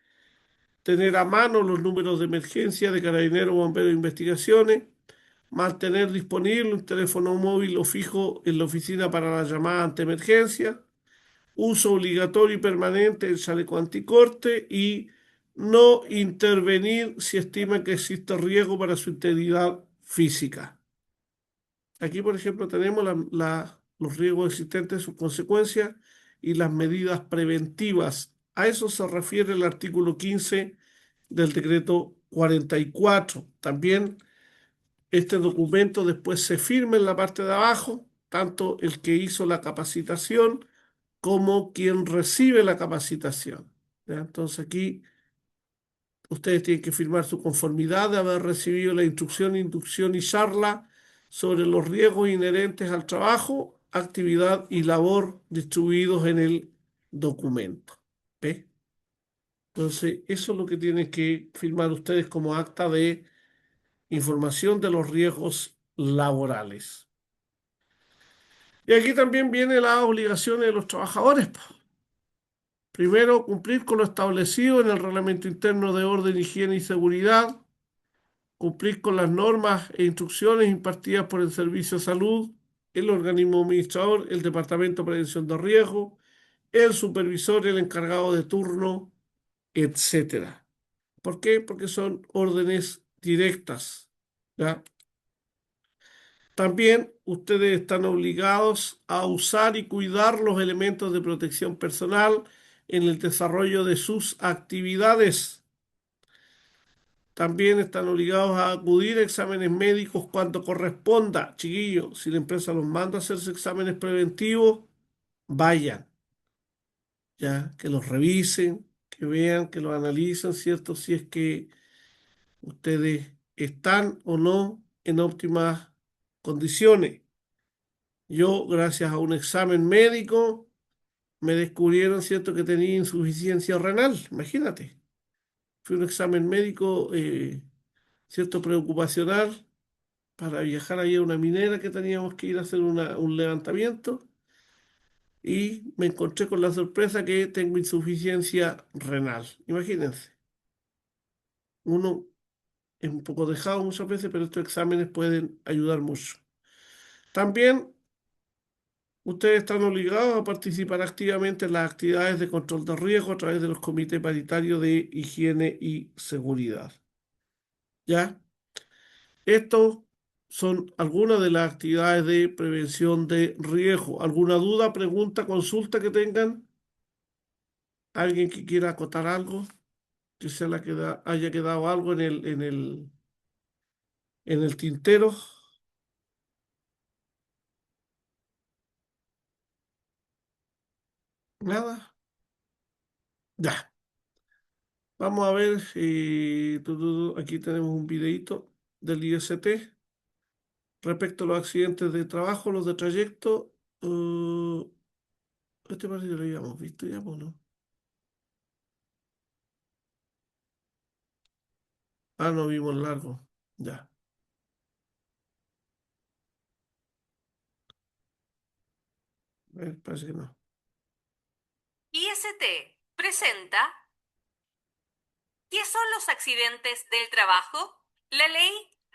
Tener a mano los números de emergencia de Carabineros, Bomberos e Investigaciones. Mantener disponible un teléfono móvil o fijo en la oficina para la llamada ante emergencia. Uso obligatorio y permanente del chaleco anticorte y no intervenir si estima que existe riesgo para su integridad física. Aquí, por ejemplo, tenemos los riesgos existentes, sus consecuencias y las medidas preventivas. A eso se refiere el artículo 15 del decreto 44. También este documento después se firma en la parte de abajo, tanto el que hizo la capacitación como quien recibe la capacitación, ¿ya? Entonces aquí ustedes tienen que firmar su conformidad de haber recibido la instrucción, inducción y charla sobre los riesgos inherentes al trabajo, actividad y labor distribuidos en el documento. ¿Ve? Entonces, eso es lo que tienen que firmar ustedes como acta de información de los riesgos laborales. Y aquí también vienen las obligaciones de los trabajadores, po. Primero, cumplir con lo establecido en el Reglamento Interno de Orden, Higiene y Seguridad, cumplir con las normas e instrucciones impartidas por el Servicio de Salud, el organismo administrador, el Departamento de Prevención de Riesgo, el supervisor, el encargado de turno, etcétera. ¿Por qué? Porque son órdenes directas, ¿ya? También ustedes están obligados a usar y cuidar los elementos de protección personal en el desarrollo de sus actividades. También están obligados a acudir a exámenes médicos cuando corresponda. Chiquillos, si la empresa los manda a hacerse exámenes preventivos, vayan, ya, que los revisen, que vean, que los analicen, ¿cierto? Si es que ustedes están o no en óptimas condiciones. Yo, gracias a un examen médico, me descubrieron, ¿cierto?, que tenía insuficiencia renal. Imagínate. Fue un examen médico, ¿cierto?, preocupacional para viajar ahí a una minera que teníamos que ir a hacer un levantamiento y me encontré con la sorpresa que tengo insuficiencia renal. Imagínense. Uno es un poco dejado muchas veces, pero estos exámenes pueden ayudar mucho. También ustedes están obligados a participar activamente en las actividades de control de riesgo a través de los comités paritarios de higiene y seguridad. ¿Ya? Esto son algunas de las actividades de prevención de riesgo. ¿Alguna duda, pregunta, consulta que tengan? ¿Alguien que quiera acotar algo? Que haya quedado algo en el tintero. Nada. Ya. Vamos a ver. Aquí tenemos un videito del IST respecto a los accidentes de trabajo, los de trayecto. eh, este parece que lo habíamos visto ya, pues, ¿no? Ah, no vimos largo. Ya. Parece que no. IST presenta ¿qué son los accidentes del trabajo? La ley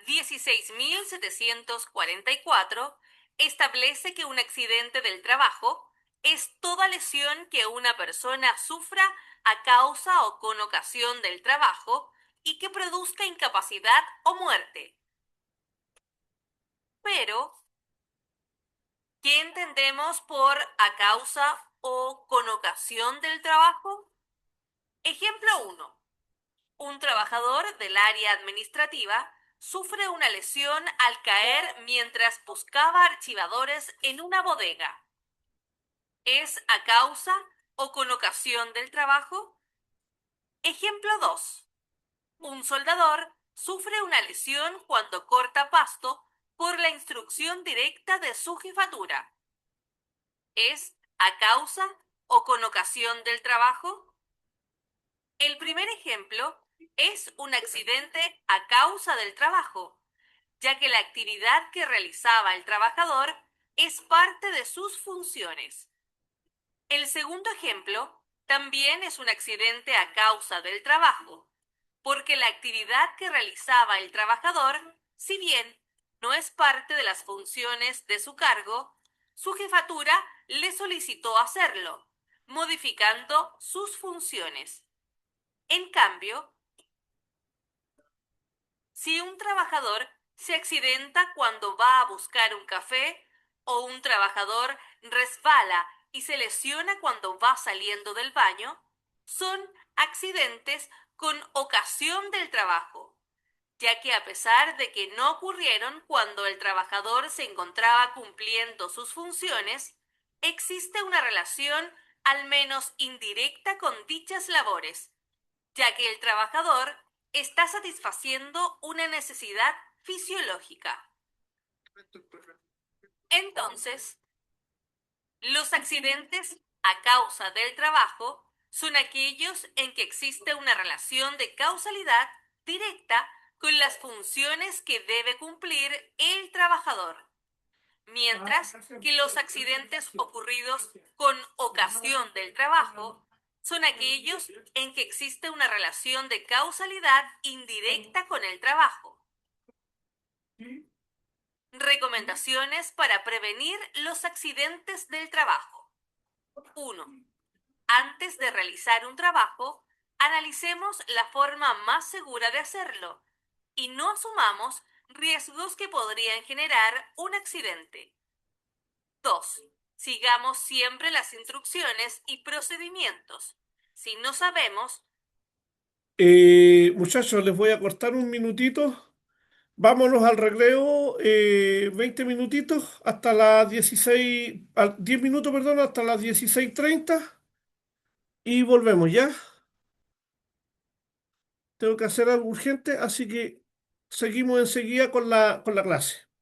16.744 establece que un accidente del trabajo es toda lesión que una persona sufra a causa o con ocasión del trabajo y que produzca incapacidad o muerte. Pero, ¿qué entendemos por a causa o con ocasión del trabajo? Ejemplo 1. Un trabajador del área administrativa sufre una lesión al caer mientras buscaba archivadores en una bodega. ¿Es a causa o con ocasión del trabajo? Ejemplo 2. Un soldador sufre una lesión cuando corta pasto por la instrucción directa de su jefatura. ¿Es a causa o con ocasión del trabajo? El primer ejemplo es un accidente a causa del trabajo, ya que la actividad que realizaba el trabajador es parte de sus funciones. El segundo ejemplo también es un accidente a causa del trabajo, porque la actividad que realizaba el trabajador, si bien no es parte de las funciones de su cargo, su jefatura le solicitó hacerlo, modificando sus funciones. En cambio, si un trabajador se accidenta cuando va a buscar un café o un trabajador resbala y se lesiona cuando va saliendo del baño, son accidentes con ocasión del trabajo, ya que a pesar de que no ocurrieron cuando el trabajador se encontraba cumpliendo sus funciones, existe una relación al menos indirecta con dichas labores, ya que el trabajador está satisfaciendo una necesidad fisiológica. Entonces, los accidentes a causa del trabajo son aquellos en que existe una relación de causalidad directa con las funciones que debe cumplir el trabajador, mientras que los accidentes ocurridos con ocasión del trabajo son aquellos en que existe una relación de causalidad indirecta con el trabajo. Recomendaciones para prevenir los accidentes del trabajo. 1. Antes de realizar un trabajo, analicemos la forma más segura de hacerlo y no asumamos riesgos que podrían generar un accidente. 2. Sigamos siempre las instrucciones y procedimientos. Si no sabemos, Muchachos, les voy a cortar un minutito. Vámonos al recreo, 20 minutitos hasta las 16, 10 minutos, perdón, hasta las 16:30 y volvemos ya. Tengo que hacer algo urgente, así que seguimos enseguida con la clase.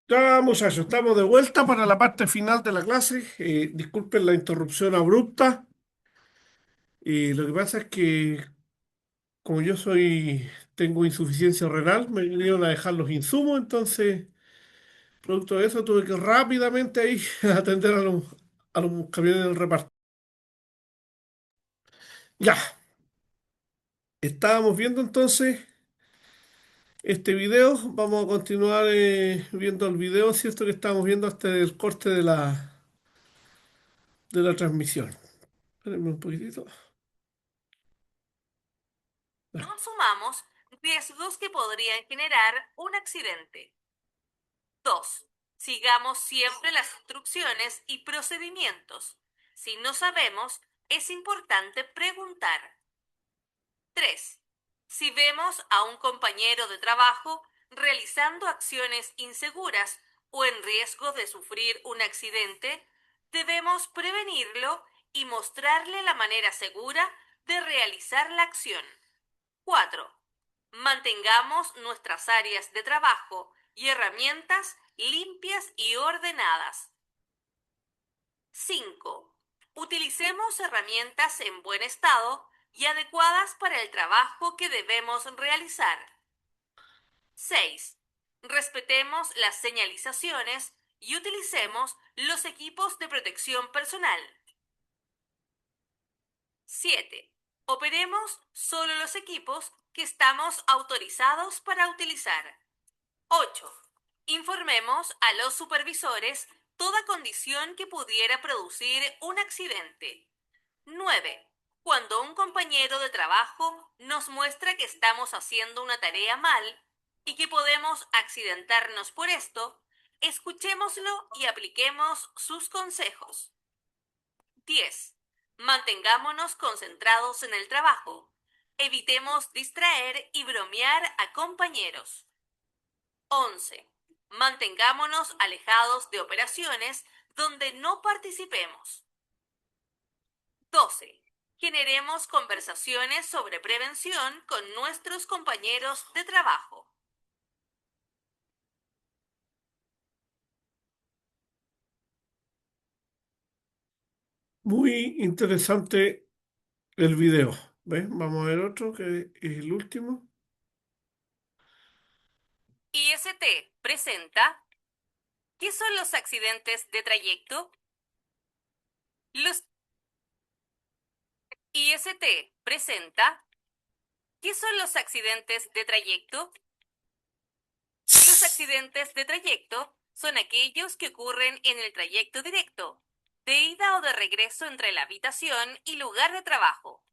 Ya, muchachos, estamos de vuelta para la parte final de la clase. Disculpen la interrupción abrupta. Lo que pasa es que como tengo insuficiencia renal, me vinieron a dejar los insumos, entonces, producto de eso, tuve que rápidamente ahí atender a los camiones del reparto. Ya, estábamos viendo entonces este video. Vamos a continuar viendo el video, ¿cierto? Que estábamos viendo hasta el corte de la transmisión. Espérenme un poquitito. No asumamos riesgos que podrían generar un accidente. 2. Sigamos siempre las instrucciones y procedimientos. Si no sabemos, es importante preguntar. 3. Si vemos a un compañero de trabajo realizando acciones inseguras o en riesgo de sufrir un accidente, debemos prevenirlo y mostrarle la manera segura de realizar la acción. 4. Mantengamos nuestras áreas de trabajo y herramientas limpias y ordenadas. 5. Utilicemos herramientas en buen estado y adecuadas para el trabajo que debemos realizar. 6. Respetemos las señalizaciones y utilicemos los equipos de protección personal. 7. Operemos solo los equipos que estamos autorizados para utilizar. 8. Informemos a los supervisores toda condición que pudiera producir un accidente. 9. Cuando un compañero de trabajo nos muestra que estamos haciendo una tarea mal y que podemos accidentarnos por esto, escuchémoslo y apliquemos sus consejos. 10. Mantengámonos concentrados en el trabajo. Evitemos distraer y bromear a compañeros. 11. Mantengámonos alejados de operaciones donde no participemos. 12. Generemos conversaciones sobre prevención con nuestros compañeros de trabajo. Muy interesante el video. ¿Ves? Vamos a ver otro que es el último. IST presenta ¿qué son los accidentes de trayecto? Los IST presenta ¿qué son los accidentes de trayecto? Los accidentes de trayecto son aquellos que ocurren en el trayecto directo, de ida o de regreso entre la habitación y lugar de trabajo.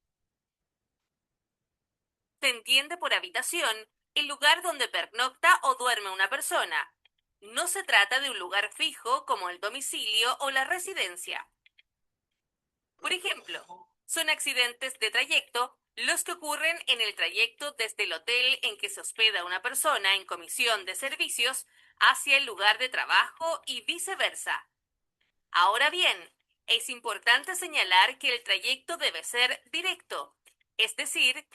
Se entiende por habitación el lugar donde pernocta o duerme una persona. No se trata de un lugar fijo como el domicilio o la residencia. Por ejemplo, son accidentes de trayecto los que ocurren en el trayecto desde el hotel en que se hospeda una persona en comisión de servicios hacia el lugar de trabajo y viceversa. Ahora bien, es importante señalar que el trayecto debe ser directo, es decir,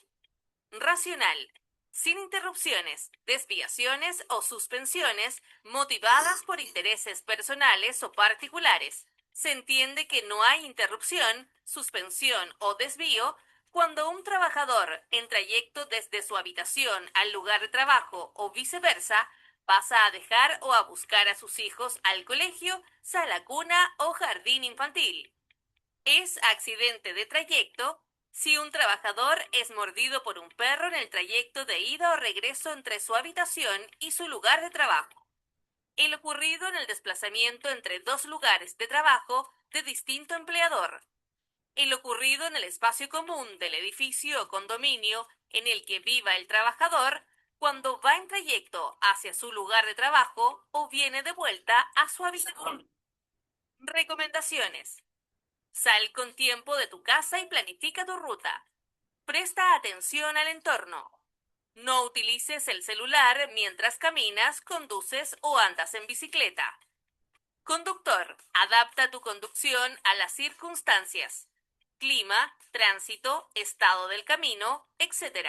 racional, sin interrupciones, desviaciones o suspensiones motivadas por intereses personales o particulares. Se entiende que no hay interrupción, suspensión o desvío cuando un trabajador en trayecto desde su habitación al lugar de trabajo o viceversa pasa a dejar o a buscar a sus hijos al colegio, sala cuna o jardín infantil. Es accidente de trayecto si un trabajador es mordido por un perro en el trayecto de ida o regreso entre su habitación y su lugar de trabajo. El ocurrido en el desplazamiento entre dos lugares de trabajo de distinto empleador. El ocurrido en el espacio común del edificio o condominio en el que viva el trabajador cuando va en trayecto hacia su lugar de trabajo o viene de vuelta a su habitación. Recomendaciones. Sal con tiempo de tu casa y planifica tu ruta. Presta atención al entorno. No utilices el celular mientras caminas, conduces o andas en bicicleta. Conductor, adapta tu conducción a las circunstancias. Clima, tránsito, estado del camino, etc.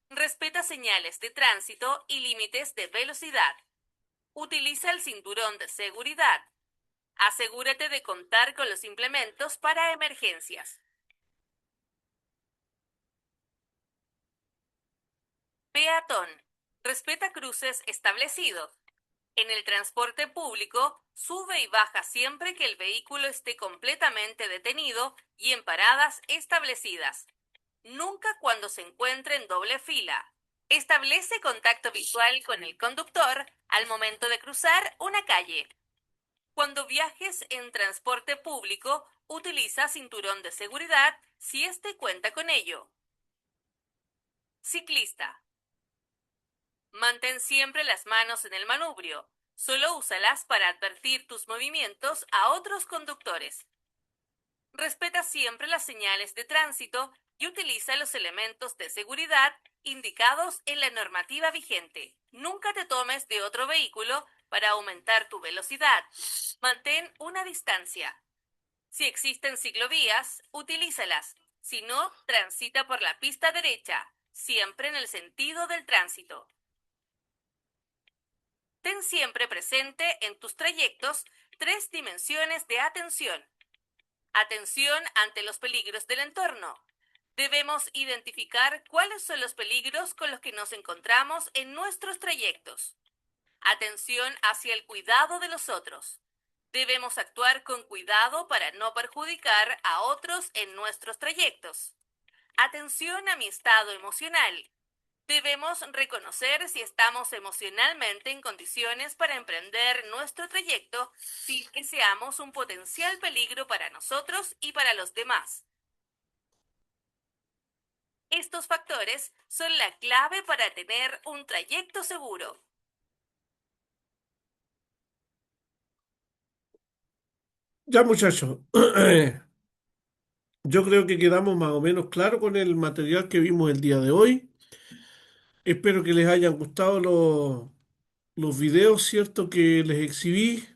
Respeta señales de tránsito y límites de velocidad. Utiliza el cinturón de seguridad. Asegúrate de contar con los implementos para emergencias. Peatón. Respeta cruces establecidos. En el transporte público, sube y baja siempre que el vehículo esté completamente detenido y en paradas establecidas. Nunca cuando se encuentre en doble fila. Establece contacto visual con el conductor al momento de cruzar una calle. Cuando viajes en transporte público, utiliza cinturón de seguridad si éste cuenta con ello. Ciclista. Mantén siempre las manos en el manubrio. Solo úsalas para advertir tus movimientos a otros conductores. Respeta siempre las señales de tránsito y utiliza los elementos de seguridad indicados en la normativa vigente. Nunca te tomes de otro vehículo para aumentar tu velocidad. Mantén una distancia. Si existen ciclovías, utilízalas. Si no, transita por la pista derecha, siempre en el sentido del tránsito. Ten siempre presente en tus trayectos 3 dimensiones de atención. Atención ante los peligros del entorno. Debemos identificar cuáles son los peligros con los que nos encontramos en nuestros trayectos. Atención hacia el cuidado de los otros. Debemos actuar con cuidado para no perjudicar a otros en nuestros trayectos. Atención a mi estado emocional. Debemos reconocer si estamos emocionalmente en condiciones para emprender nuestro trayecto sin que seamos un potencial peligro para nosotros y para los demás. Estos factores son la clave para tener un trayecto seguro. Ya, muchachos, yo creo que quedamos más o menos claros con el material que vimos el día de hoy. Espero que les hayan gustado los videos, ¿cierto? Que les exhibí.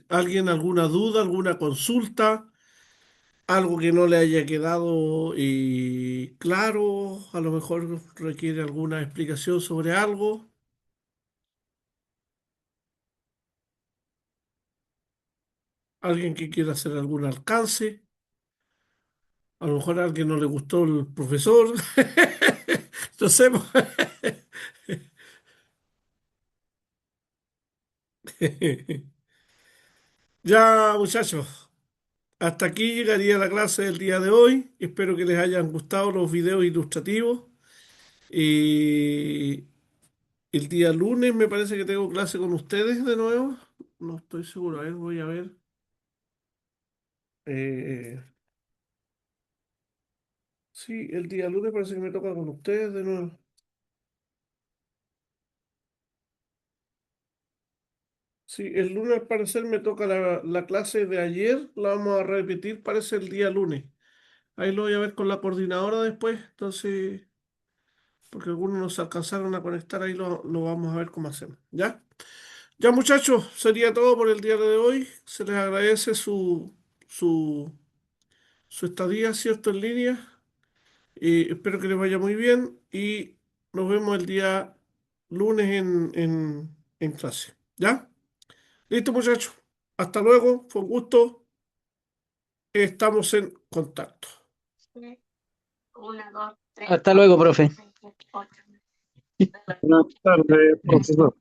¿Alguien alguna duda, alguna consulta? Algo que no le haya quedado claro, a lo mejor requiere alguna explicación sobre algo. Alguien que quiera hacer algún alcance. A lo mejor a alguien no le gustó el profesor. No sé. Ya, muchachos, hasta aquí llegaría la clase del día de hoy. Espero que les hayan gustado los videos ilustrativos. Y el día lunes me parece que tengo clase con ustedes de nuevo. No estoy seguro. A ver, voy a ver. Eh, sí, el día lunes parece que me toca con ustedes de nuevo. Sí, el lunes al parecer me toca la clase de ayer. La vamos a repetir, parece el día lunes. Ahí lo voy a ver con la coordinadora después. Entonces, porque algunos no se alcanzaron a conectar, ahí lo vamos a ver cómo hacemos. ¿Ya? Ya, muchachos, sería todo por el día de hoy. Se les agradece su, su estadía, ¿cierto? En línea. Espero que les vaya muy bien y nos vemos el día lunes en clase. ¿Ya? Listo, muchachos. Hasta luego. Fue un gusto. Estamos en contacto. Hasta luego, profe. Buenas tardes, profesor.